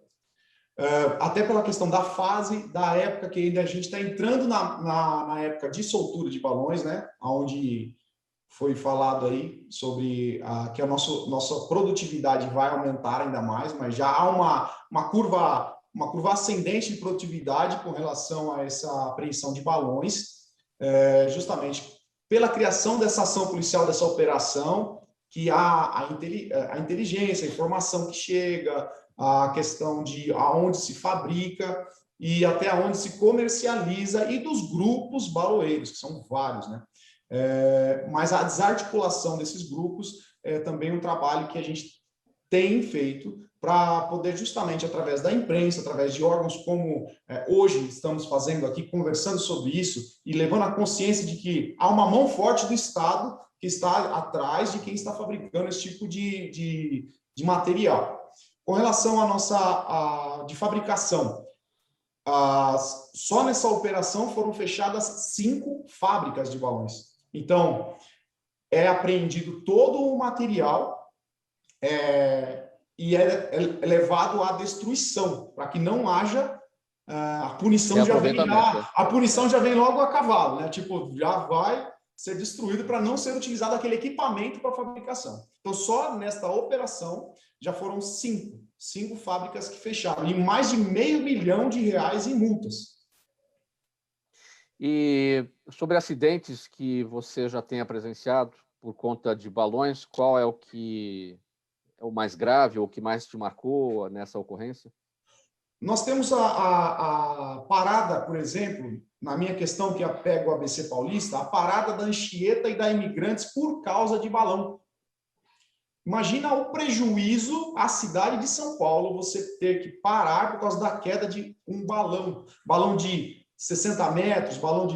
Até pela questão da fase, da época que ainda a gente está entrando na época de soltura de balões, né? Onde foi falado aí sobre que a nossa produtividade vai aumentar ainda mais, mas já há uma curva uma curva ascendente de produtividade com relação a essa apreensão de balões, justamente pela criação dessa ação policial, dessa operação, que há a inteligência, a informação que chega, a questão de aonde se fabrica e até onde se comercializa, e dos grupos baloeiros, que são vários, né? Mas a desarticulação desses grupos é também um trabalho que a gente tem feito para poder justamente, através da imprensa, através de órgãos como hoje estamos fazendo aqui, conversando sobre isso e levando a consciência de que há uma mão forte do Estado que está atrás de quem está fabricando esse tipo de material. Com relação à nossa de fabricação, só nessa operação foram fechadas 5 fábricas de balões. Então, é apreendido todo o material e é levado à destruição, para que não haja a punição a punição já vem logo a cavalo, né? Tipo, já vai ser destruído para não ser utilizado aquele equipamento para fabricação. Então, só nesta operação já foram 5 fábricas que fecharam, e mais de R$500 milhão em multas. E sobre acidentes que você já tenha presenciado por conta de balões, qual é o mais grave ou o que mais te marcou nessa ocorrência? Nós temos a parada, por exemplo, na minha questão que pega o ABC Paulista, a parada da Anchieta e da Imigrantes por causa de balão. Imagina o prejuízo à cidade de São Paulo você ter que parar por causa da queda de um balão de 60 metros, balão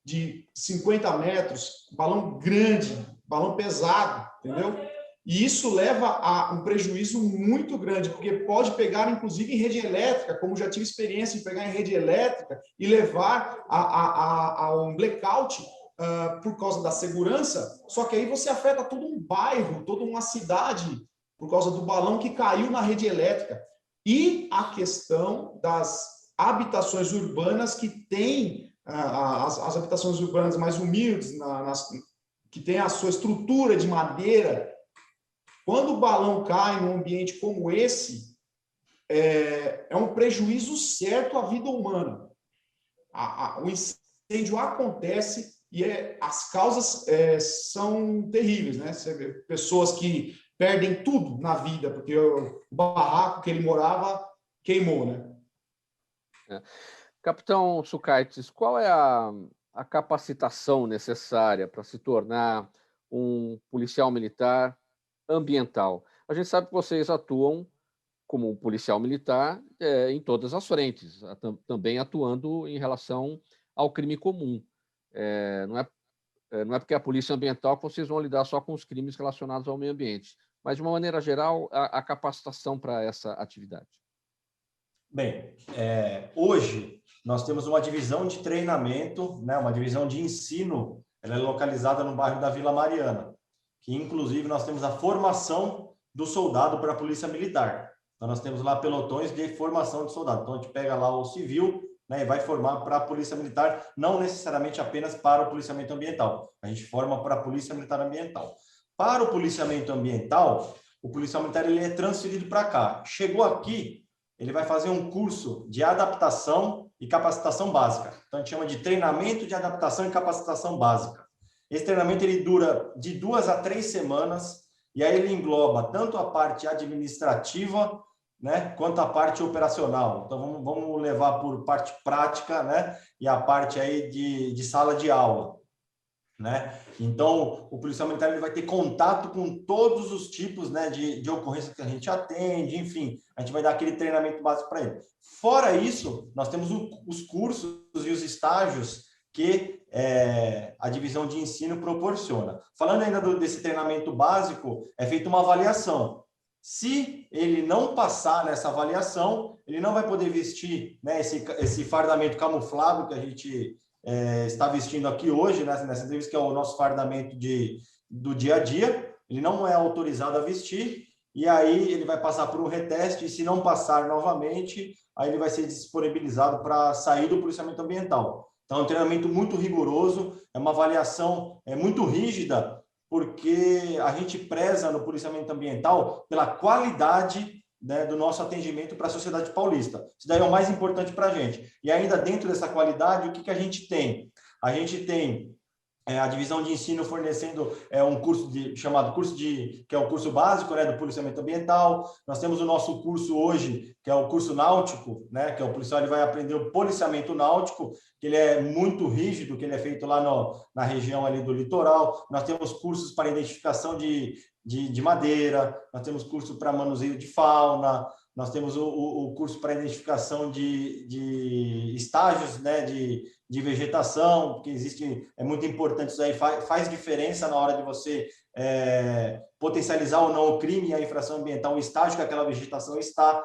de 50 metros, balão grande, balão pesado, entendeu? E isso leva a um prejuízo muito grande, porque pode pegar, inclusive, em rede elétrica, como já tive experiência em pegar em rede elétrica e levar a um blackout por causa da segurança, só que aí você afeta todo um bairro, toda uma cidade, por causa do balão que caiu na rede elétrica. E a questão das habitações urbanas que têm, as habitações urbanas mais humildes, que têm a sua estrutura de madeira. Quando o balão cai num ambiente como esse, é um prejuízo certo à vida humana. O incêndio acontece e as causas são terríveis, né? Você vê pessoas que perdem tudo na vida, porque o barraco que ele morava queimou, né? Capitão Sukaitis, qual é a capacitação necessária para se tornar um policial militar ambiental? A gente sabe que vocês atuam como um policial militar em todas as frentes, também atuando em relação ao crime comum. Não é porque é a polícia ambiental que vocês vão lidar só com os crimes relacionados ao meio ambiente, mas, de uma maneira geral, a capacitação para essa atividade. Bem, hoje nós temos uma divisão de treinamento, né, uma divisão de ensino, ela é localizada no bairro da Vila Mariana, que inclusive nós temos a formação do soldado para a Polícia Militar. Então nós temos lá pelotões de formação de soldado. Então a gente pega lá o civil, né, e vai formar para a Polícia Militar, não necessariamente apenas para o policiamento ambiental. A gente forma para a Polícia Militar Ambiental. Para o policiamento ambiental, o policial militar ele é transferido para cá. Chegou aqui, ele vai fazer um curso de adaptação e capacitação básica. Então, a gente chama de treinamento de adaptação e capacitação básica. Esse treinamento ele dura de 2 a 3 semanas, e aí ele engloba tanto a parte administrativa, né, quanto a parte operacional. Então, vamos levar por parte prática, né, e a parte aí de sala de aula. Né? Então, o policial militar ele vai ter contato com todos os tipos, né, de ocorrência que a gente atende, enfim, a gente vai dar aquele treinamento básico para ele. Fora isso, nós temos os cursos e os estágios que a divisão de ensino proporciona. Falando ainda desse treinamento básico, é feita uma avaliação. Se ele não passar nessa avaliação, ele não vai poder vestir, né, esse fardamento camuflado que a gente está vestindo aqui hoje, né, nessa entrevista, que é o nosso fardamento do dia a dia. Ele não é autorizado a vestir, e aí ele vai passar por um reteste, e se não passar novamente, aí ele vai ser disponibilizado para sair do policiamento ambiental. Então, é um treinamento muito rigoroso, é uma avaliação muito rígida, porque a gente preza no policiamento ambiental pela qualidade né, do nosso atendimento para a sociedade paulista. Isso daí é o mais importante para a gente. E ainda dentro dessa qualidade, o que a gente tem? A gente tem a divisão de ensino fornecendo um curso chamado que é o curso básico, né, do policiamento ambiental. Nós temos o nosso curso hoje, que é o curso náutico, né, que é o policial, ele vai aprender o policiamento náutico, que ele é muito rígido, que ele é feito lá na região ali do litoral. Nós temos cursos para identificação de madeira, nós temos curso para manuseio de fauna, nós temos o curso para identificação de estágios, né, de vegetação, porque é muito importante isso aí, faz diferença na hora de você potencializar ou não o crime e a infração ambiental, o estágio que aquela vegetação está.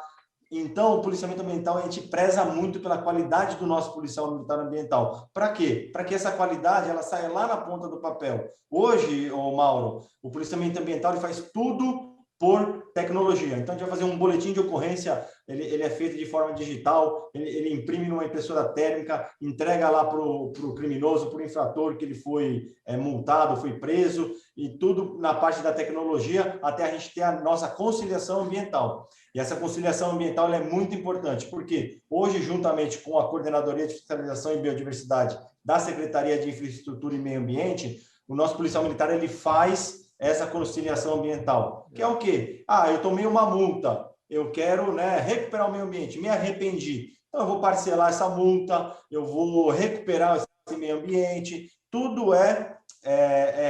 Então, o policiamento ambiental, a gente preza muito pela qualidade do nosso policial militar ambiental. Para quê? Para que essa qualidade ela saia lá na ponta do papel. Hoje, Mauro, o policiamento ambiental ele faz tudo por tecnologia. Então, a gente vai fazer um boletim de ocorrência, ele é feito de forma digital, ele imprime numa impressora térmica, entrega lá para o criminoso, para o infrator que ele foi multado, foi preso, e tudo na parte da tecnologia, até a gente ter a nossa conciliação ambiental. E essa conciliação ambiental ela é muito importante, porque hoje, juntamente com a Coordenadoria de Fiscalização e Biodiversidade da Secretaria de Infraestrutura e Meio Ambiente, o nosso policial militar ele faz essa conciliação ambiental, que é o quê? Eu tomei uma multa, eu quero, né, recuperar o meio ambiente, me arrependi, então eu vou parcelar essa multa, eu vou recuperar esse meio ambiente, tudo é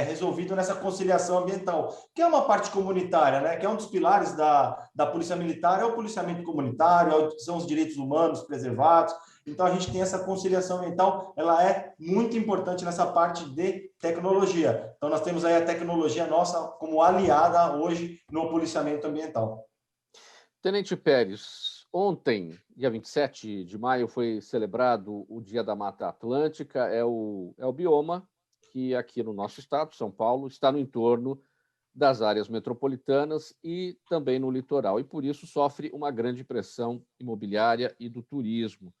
resolvido nessa conciliação ambiental, que é uma parte comunitária, né, que é um dos pilares da Polícia Militar, é o policiamento comunitário, são os direitos humanos preservados. Então, a gente tem essa conciliação ambiental, ela é muito importante nessa parte de tecnologia. Então, nós temos aí a tecnologia nossa como aliada hoje no policiamento ambiental. Tenente Pérez, ontem, dia 27 de maio, foi celebrado o Dia da Mata Atlântica, é o bioma que aqui no nosso estado, São Paulo, está no entorno das áreas metropolitanas e também no litoral, e por isso sofre uma grande pressão imobiliária e do turismo.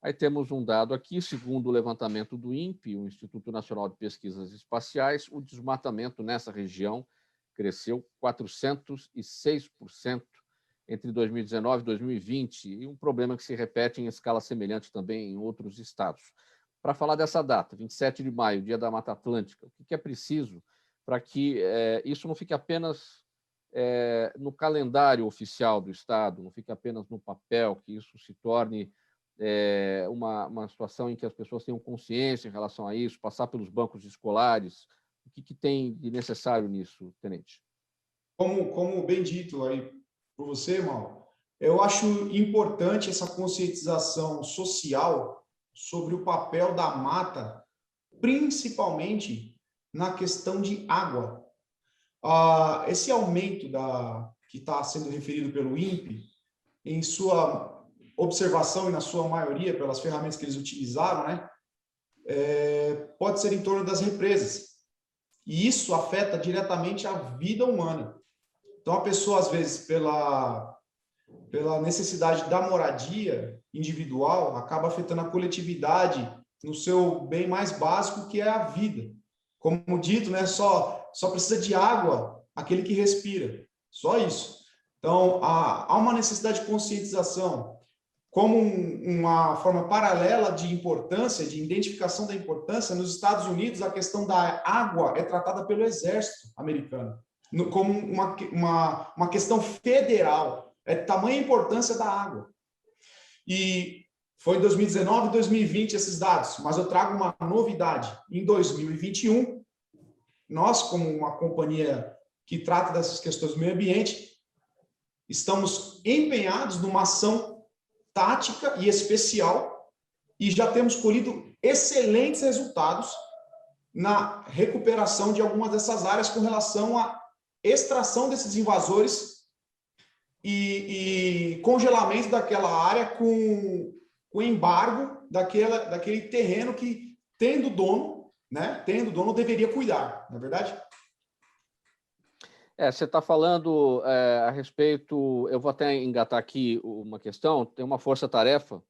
Aí temos um dado aqui, segundo o levantamento do INPE, o Instituto Nacional de Pesquisas Espaciais, o desmatamento nessa região cresceu 406% entre 2019 e 2020, e um problema que se repete em escala semelhante também em outros estados. Para falar dessa data, 27 de maio, Dia da Mata Atlântica, o que é preciso para que isso não fique apenas no calendário oficial do Estado, não fique apenas no papel, que isso se torne uma situação em que as pessoas tenham consciência em relação a isso, passar pelos bancos escolares? O que tem de necessário nisso, Tenente? Como bem dito aí por você, Mauro, eu acho importante essa conscientização social sobre o papel da mata, principalmente na questão de água. Esse aumento que está sendo referido pelo INPE, em sua observação e na sua maioria pelas ferramentas que eles utilizaram, né, pode ser em torno das represas. E isso afeta diretamente a vida humana. Então, a pessoa, às vezes, pela necessidade da moradia individual, acaba afetando a coletividade no seu bem mais básico, que é a vida. Como dito, né, só precisa de água aquele que respira. Só isso. Então, há uma necessidade de conscientização como uma forma paralela de importância, de identificação da importância. Nos Estados Unidos, a questão da água é tratada pelo exército americano como uma questão federal. É tamanha a importância da água. E foi em 2019 e 2020 esses dados, mas eu trago uma novidade. Em 2021, nós, como uma companhia que trata dessas questões do meio ambiente, estamos empenhados numa ação tática e especial e já temos colhido excelentes resultados na recuperação de algumas dessas áreas com relação à extração desses invasores e congelamento daquela área com embargo daquele terreno que, tendo dono, deveria cuidar, não é verdade? Você está falando a respeito, eu vou até engatar aqui uma questão, tem uma força-tarefa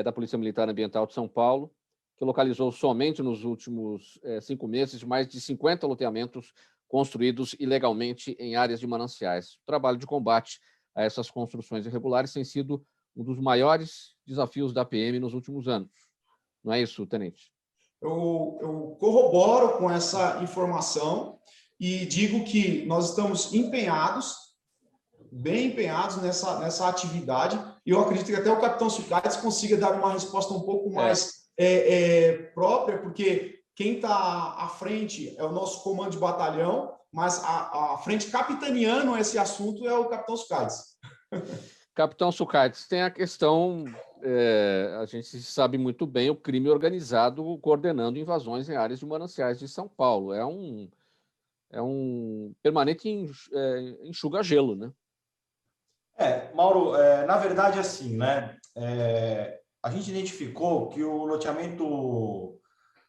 da Polícia Militar Ambiental de São Paulo, que localizou somente nos últimos 5 meses mais de 50 loteamentos construídos ilegalmente em áreas de mananciais. O trabalho de combate a essas construções irregulares tem sido um dos maiores desafios da PM nos últimos anos. Não é isso, tenente? Eu corroboro com essa informação e digo que nós estamos empenhados, bem empenhados nessa atividade, e eu acredito que até o capitão Sucaites consiga dar uma resposta um pouco mais própria, porque quem está à frente é o nosso comando de batalhão, mas a frente capitaneando esse assunto é o capitão Sucaites. Capitão Sucaites, tem a questão, a gente sabe muito bem, o crime organizado coordenando invasões em áreas de mananciais de São Paulo. É um permanente enxuga-gelo, né? Mauro, na verdade, assim, né? A gente identificou que o loteamento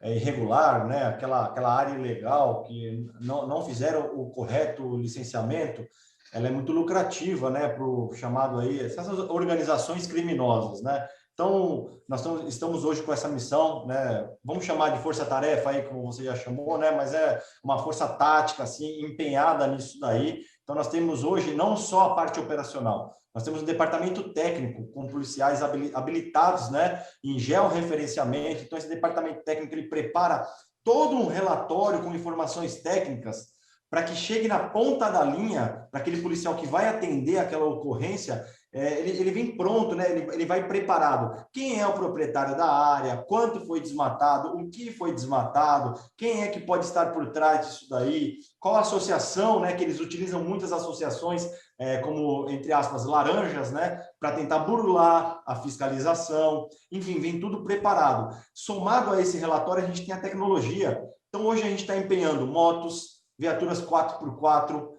irregular, né? Aquela área ilegal que não fizeram o correto licenciamento, ela é muito lucrativa, né, para o chamado aí, essas organizações criminosas, né? Então, nós estamos hoje com essa missão, né? Vamos chamar de força-tarefa aí, como você já chamou, né? Mas é uma força tática, assim, empenhada nisso daí. Então, nós temos hoje não só a parte operacional, nós temos um departamento técnico com policiais habilitados, né, em georreferenciamento. Então, esse departamento técnico, ele prepara todo um relatório com informações técnicas para que chegue na ponta da linha, para aquele policial que vai atender aquela ocorrência, ele vem pronto, né? Ele vai preparado. Quem é o proprietário da área? Quanto foi desmatado? O que foi desmatado? Quem é que pode estar por trás disso daí? Qual a associação, né? Que eles utilizam muitas associações, como, entre aspas, laranjas, né? Para tentar burlar a fiscalização. Enfim, vem tudo preparado. Somado a esse relatório, a gente tem a tecnologia. Então, hoje a gente está empenhando motos, viaturas 4x4,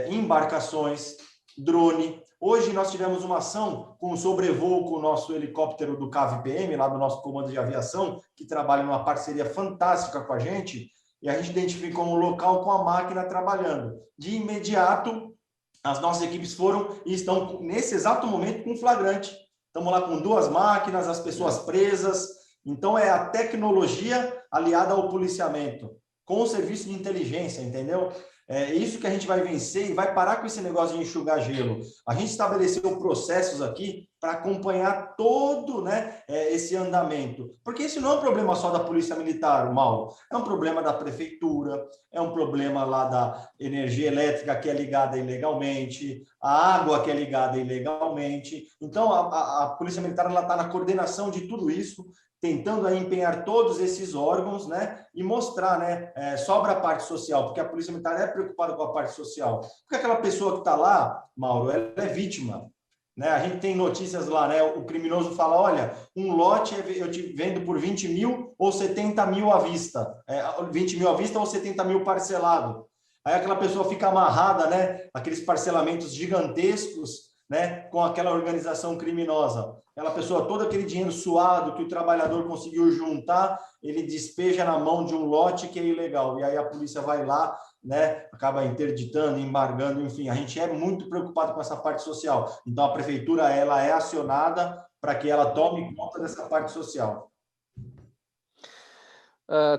embarcações, drone. Hoje nós tivemos uma ação com sobrevoo com o nosso helicóptero do CAV-PM, lá do nosso comando de aviação, que trabalha numa parceria fantástica com a gente, e a gente identificou um local com a máquina trabalhando. De imediato, as nossas equipes foram e estão, nesse exato momento, com flagrante. Estamos lá com 2 máquinas, as pessoas presas. Então, é a tecnologia aliada ao policiamento, com o serviço de inteligência, entendeu? É isso que a gente vai vencer e vai parar com esse negócio de enxugar gelo. A gente estabeleceu processos aqui para acompanhar todo, né, esse andamento. Porque esse não é um problema só da Polícia Militar, Mauro. É um problema da Prefeitura, é um problema lá da energia elétrica que é ligada ilegalmente, a água que é ligada ilegalmente. Então, a Polícia Militar está na coordenação de tudo isso, tentando aí empenhar todos esses órgãos, né, e mostrar, né, sobra a parte social, porque a Polícia Militar é preocupada com a parte social. Porque aquela pessoa que está lá, Mauro, ela é vítima, né? A gente tem notícias lá, né, o criminoso fala, olha, um lote eu te vendo por 20 mil ou 70 mil à vista, 20 mil à vista ou 70 mil parcelado. Aí aquela pessoa fica amarrada, né, aqueles parcelamentos gigantescos, né, com aquela organização criminosa. Aquela pessoa, todo aquele dinheiro suado que o trabalhador conseguiu juntar, ele despeja na mão de um lote que é ilegal. E aí a polícia vai lá, né, acaba interditando, embargando, enfim. A gente é muito preocupado com essa parte social. Então, a prefeitura, ela é acionada para que ela tome conta dessa parte social.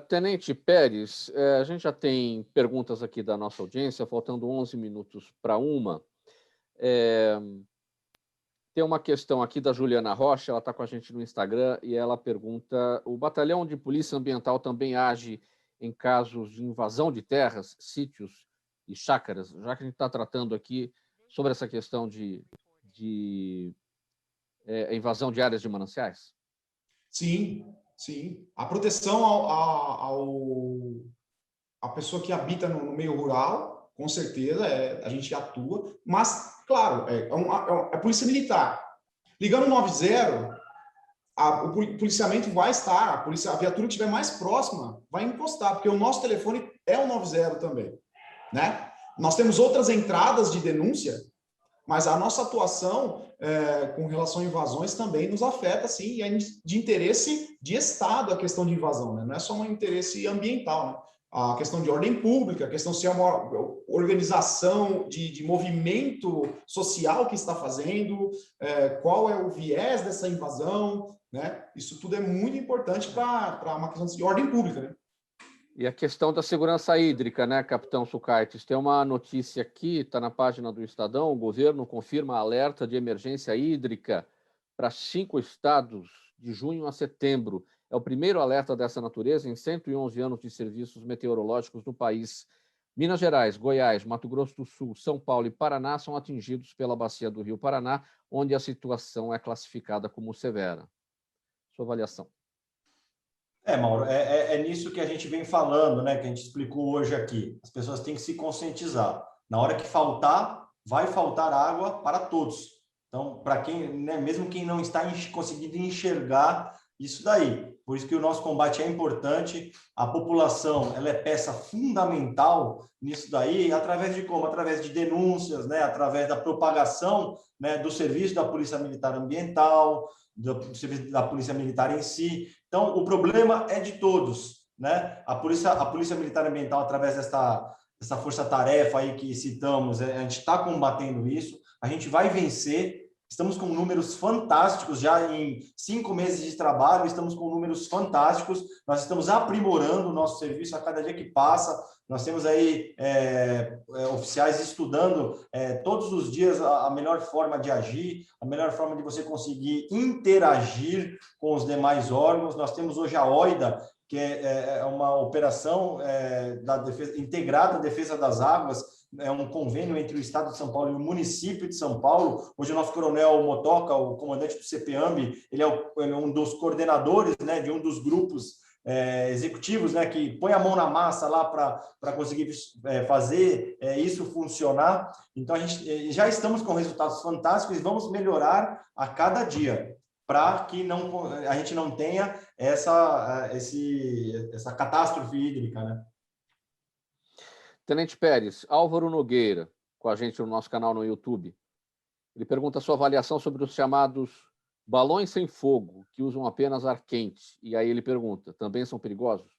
Tenente Pérez, a gente já tem perguntas aqui da nossa audiência, faltando 11 minutos para uma. Tem uma questão aqui da Juliana Rocha, ela está com a gente no Instagram e ela pergunta: o Batalhão de Polícia Ambiental também age em casos de invasão de terras, sítios e chácaras? Já que a gente está tratando aqui sobre essa questão de invasão de áreas de mananciais? Sim, sim. A proteção à pessoa que habita no meio rural, com certeza, a gente atua, mas, claro, é polícia militar. Ligando 90, o policiamento vai estar, a viatura que estiver mais próxima vai encostar, porque o nosso telefone é o 90 também, né? Nós temos outras entradas de denúncia, mas a nossa atuação com relação a invasões também nos afeta, sim, e é de interesse de Estado a questão de invasão, né? Não é só um interesse ambiental, né? A questão de ordem pública, a questão se é uma organização de movimento social que está fazendo, qual é o viés dessa invasão, né? Isso tudo é muito importante para uma questão de ordem pública, né? E a questão da segurança hídrica, né, capitão Sucaites? Tem uma notícia aqui, está na página do Estadão, o governo confirma alerta de emergência hídrica para 5 estados de junho a setembro. É o primeiro alerta dessa natureza em 111 anos de serviços meteorológicos no país. Minas Gerais, Goiás, Mato Grosso do Sul, São Paulo e Paraná são atingidos pela bacia do Rio Paraná, onde a situação é classificada como severa. Sua avaliação. Mauro, é nisso que a gente vem falando, né? Que a gente explicou hoje aqui. As pessoas têm que se conscientizar. Na hora que faltar, vai faltar água para todos. Então, para quem, né, mesmo quem não está conseguindo enxergar isso daí. Por isso que o nosso combate é importante. A população, ela é peça fundamental nisso daí, através de como? Através de denúncias, né? Através da propagação, né, do serviço da Polícia Militar Ambiental, do serviço da Polícia Militar em si. Então, o problema é de todos, né? A Polícia Militar Ambiental, através dessa força-tarefa aí que citamos, a gente está combatendo isso, a gente vai vencer. Estamos com números fantásticos, já em 5 meses de trabalho, estamos com números fantásticos, nós estamos aprimorando o nosso serviço a cada dia que passa, nós temos aí oficiais estudando todos os dias a melhor forma de agir, a melhor forma de você conseguir interagir com os demais órgãos. Nós temos hoje a OIDA, que é uma operação integrada à defesa das águas, é um convênio entre o Estado de São Paulo e o município de São Paulo. Hoje o nosso coronel Motoca, o comandante do CPAMB, ele é um dos coordenadores, né, de um dos grupos executivos, né, que põe a mão na massa lá para conseguir fazer isso funcionar. Então, a gente já estamos com resultados fantásticos e vamos melhorar a cada dia para que a gente não tenha essa catástrofe hídrica, né? Tenente Pérez, Álvaro Nogueira, com a gente no nosso canal no YouTube. Ele pergunta a sua avaliação sobre os chamados balões sem fogo, que usam apenas ar quente. E aí ele pergunta, também são perigosos?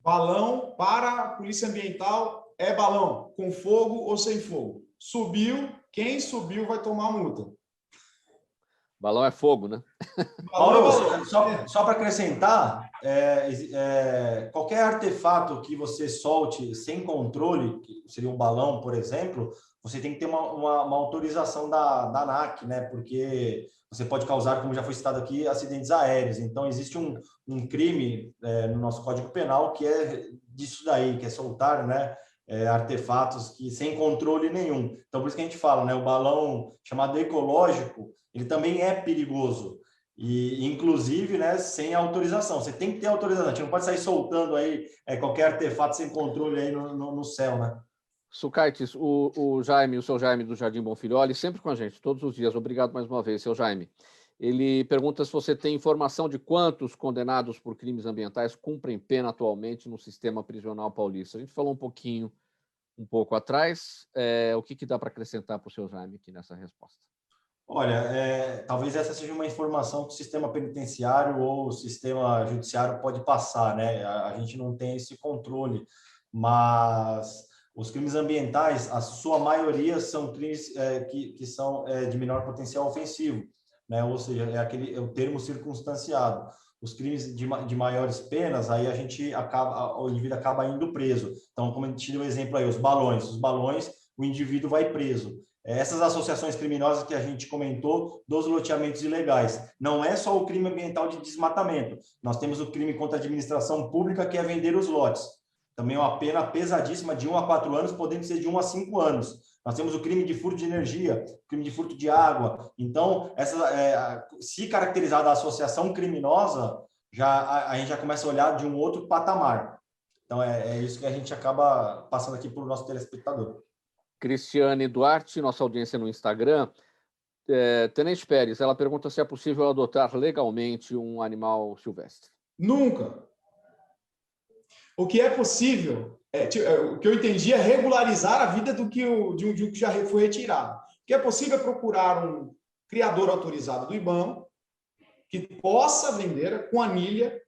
Balão para a Polícia Ambiental é balão, com fogo ou sem fogo. Subiu, quem subiu vai tomar multa. Balão é fogo, né? Mauro, só para acrescentar, qualquer artefato que você solte sem controle, que seria um balão, por exemplo, você tem que ter uma autorização da ANAC, né? Porque você pode causar, como já foi citado aqui, acidentes aéreos. Então, existe um crime no nosso Código Penal que é disso daí, que é soltar, né, artefatos sem controle nenhum. Então, por isso que a gente fala, né, o balão chamado ecológico, ele também é perigoso. E, inclusive, né, sem autorização. Você tem que ter autorização. A gente não pode sair soltando aí qualquer artefato sem controle aí no céu, né? Sucaites, o seu Jaime do Jardim Bonfilholi, sempre com a gente, todos os dias. Obrigado mais uma vez, seu Jaime. Ele pergunta se você tem informação de quantos condenados por crimes ambientais cumprem pena atualmente no sistema prisional paulista. A gente falou um pouco atrás. O que dá para acrescentar para o seu Jaime aqui nessa resposta? Olha, talvez essa seja uma informação que o sistema penitenciário ou o sistema judiciário pode passar, né? A gente não tem esse controle, mas os crimes ambientais, a sua maioria são crimes que são de menor potencial ofensivo, né? Ou seja, é o termo circunstanciado. Os crimes de maiores penas, aí o indivíduo acaba indo preso. Então, como a gente deu o exemplo aí, os balões, o indivíduo vai preso. Essas associações criminosas que a gente comentou dos loteamentos ilegais. Não é só o crime ambiental de desmatamento. Nós temos o crime contra a administração pública, que é vender os lotes. Também é uma pena pesadíssima de 1 a 4 anos, podendo ser de 1 a 5 anos. Nós temos o crime de furto de energia, crime de furto de água. Então, se caracterizada a associação criminosa, a gente já começa a olhar de um outro patamar. Então, é isso que a gente acaba passando aqui para o nosso telespectador. Cristiane Duarte, nossa audiência no Instagram. Tenente Pérez, ela pergunta se é possível adotar legalmente um animal silvestre. Nunca. O que é possível, o que eu entendi é regularizar a vida de um que já foi retirado. O que é possível é procurar um criador autorizado do IBAMA que possa vender com anilha.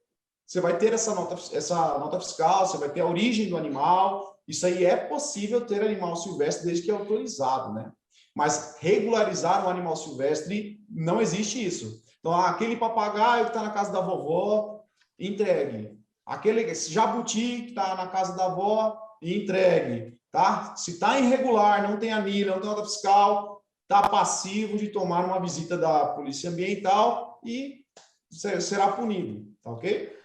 Você vai ter essa nota fiscal, você vai ter a origem do animal. Isso aí é possível ter animal silvestre desde que é autorizado, né? Mas regularizar um animal silvestre, não existe isso. Então, aquele papagaio que está na casa da vovó, entregue. Esse jabuti que está na casa da avó e entregue, tá? Se está irregular, não tem anilha, não tem nota fiscal, está passivo de tomar uma visita da Polícia Ambiental e será punido, tá ok?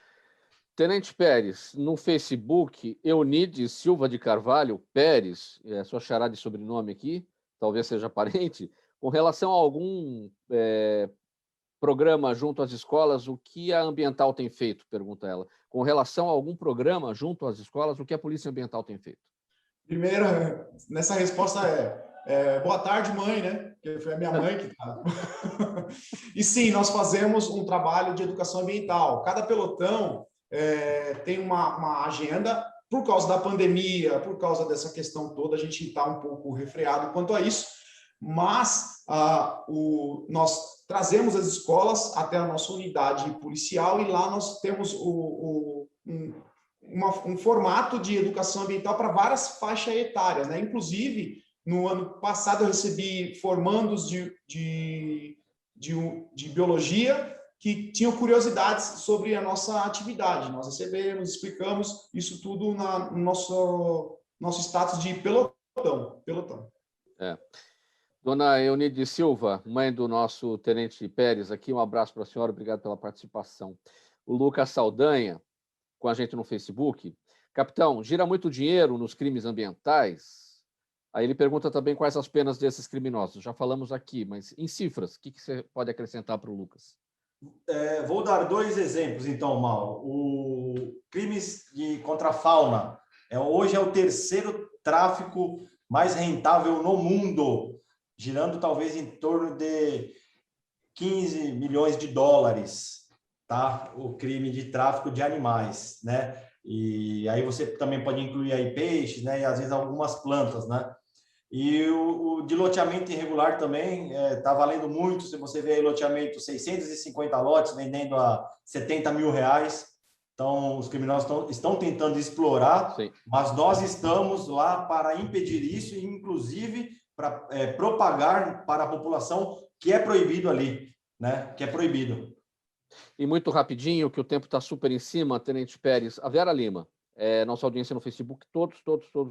Tenente Pérez, no Facebook, Eunides Silva de Carvalho Pérez, sua xará de sobrenome aqui, talvez seja parente, com relação a algum programa junto às escolas, o que a Ambiental tem feito? Pergunta ela. Com relação a algum programa junto às escolas, o que a Polícia Ambiental tem feito? Primeiro, nessa resposta boa tarde, mãe, né? Porque foi a minha mãe que tá. E sim, nós fazemos um trabalho de educação ambiental. Cada pelotão tem uma agenda. Por causa da pandemia, por causa dessa questão toda, a gente está um pouco refreado quanto a isso, mas nós trazemos as escolas até a nossa unidade policial e lá nós temos um formato de educação ambiental para várias faixas etárias, né? Inclusive, no ano passado eu recebi formandos de biologia que tinham curiosidades sobre a nossa atividade. Nós recebemos, explicamos isso tudo no nosso status de pelotão. Dona Eunice Silva, mãe do nosso Tenente Pérez, aqui um abraço para a senhora, obrigado pela participação. O Lucas Saldanha, com a gente no Facebook. Capitão, gira muito dinheiro nos crimes ambientais? Aí ele pergunta também quais as penas desses criminosos. Já falamos aqui, mas em cifras, o que você pode acrescentar para o Lucas? Vou dar 2 exemplos, então, Mauro. O crimes contra a fauna hoje é o 3º tráfico mais rentável no mundo, girando talvez em torno de 15 milhões de dólares, tá? O crime de tráfico de animais, né? E aí você também pode incluir aí peixes, né? E às vezes algumas plantas, né? E o de loteamento irregular também está valendo muito. Se você vê aí loteamento, 650 lotes vendendo a R$70 mil. Então, os criminosos estão tentando explorar, sim, mas nós estamos lá para impedir isso e, inclusive, para propagar para a população que é proibido ali, né? Que é proibido. E muito rapidinho, que o tempo está super em cima, Tenente Pérez, a Vera Lima. Nossa audiência no Facebook todos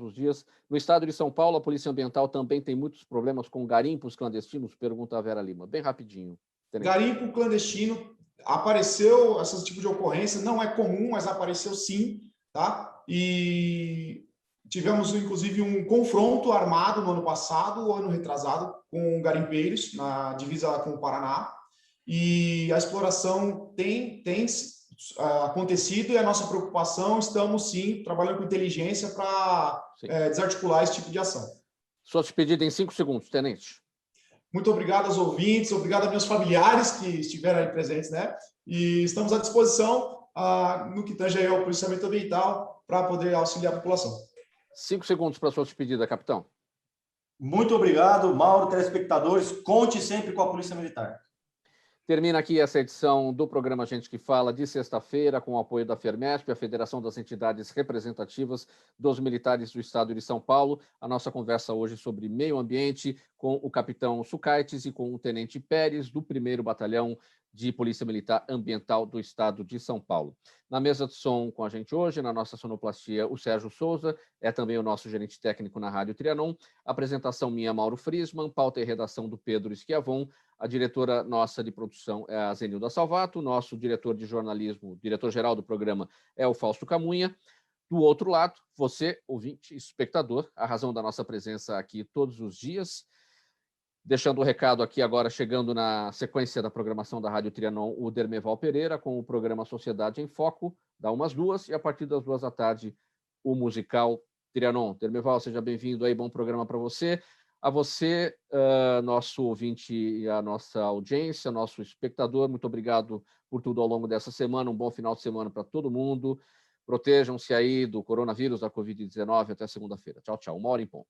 os dias. No estado de São Paulo, a Polícia Ambiental também tem muitos problemas com garimpos clandestinos? Pergunta a Vera Lima. Bem rapidinho. Tenente. Garimpo clandestino, apareceu esse tipo de ocorrência, não é comum, mas apareceu sim, tá? E tivemos, inclusive, um confronto armado no ano passado, ou ano retrasado, com garimpeiros, na divisa com o Paraná. E a exploração tem acontecido e a nossa preocupação, estamos sim trabalhando com inteligência para desarticular esse tipo de ação. Sua despedida em 5 segundos, Tenente. Muito obrigado aos ouvintes, obrigado aos meus familiares que estiveram aí presentes, né? E estamos à disposição no que tange ao policiamento ambiental para poder auxiliar a população. 5 segundos para a sua despedida, capitão. Muito obrigado, Mauro, telespectadores. Conte sempre com a Polícia Militar. Termina aqui essa edição do programa Gente que Fala de sexta-feira, com o apoio da FERMESP, a Federação das Entidades Representativas dos Militares do Estado de São Paulo. A nossa conversa hoje sobre meio ambiente com o capitão Sucaites e com o tenente Pérez, do 1º Batalhão de Polícia Militar Ambiental do Estado de São Paulo. Na mesa de som com a gente hoje, na nossa sonoplastia, o Sérgio Souza, é também o nosso gerente técnico na Rádio Trianon. Apresentação minha, Mauro Friesman, pauta e redação do Pedro Schiavon. A diretora nossa de produção é a Zenilda Salvato, nosso diretor de jornalismo, diretor-geral do programa é o Fausto Camunha. Do outro lado, você, ouvinte, espectador, a razão da nossa presença aqui todos os dias. Deixando o recado aqui agora, chegando na sequência da programação da Rádio Trianon, o Dermeval Pereira, com o programa Sociedade em Foco, dá umas 2, e a partir das 2 da tarde, o musical Trianon. Dermeval, seja bem-vindo aí, bom programa para você. A você, nosso ouvinte e a nossa audiência, nosso espectador, muito obrigado por tudo ao longo dessa semana, um bom final de semana para todo mundo. Protejam-se aí do coronavírus, da Covid-19, até segunda-feira. Tchau, tchau. 1h em ponto.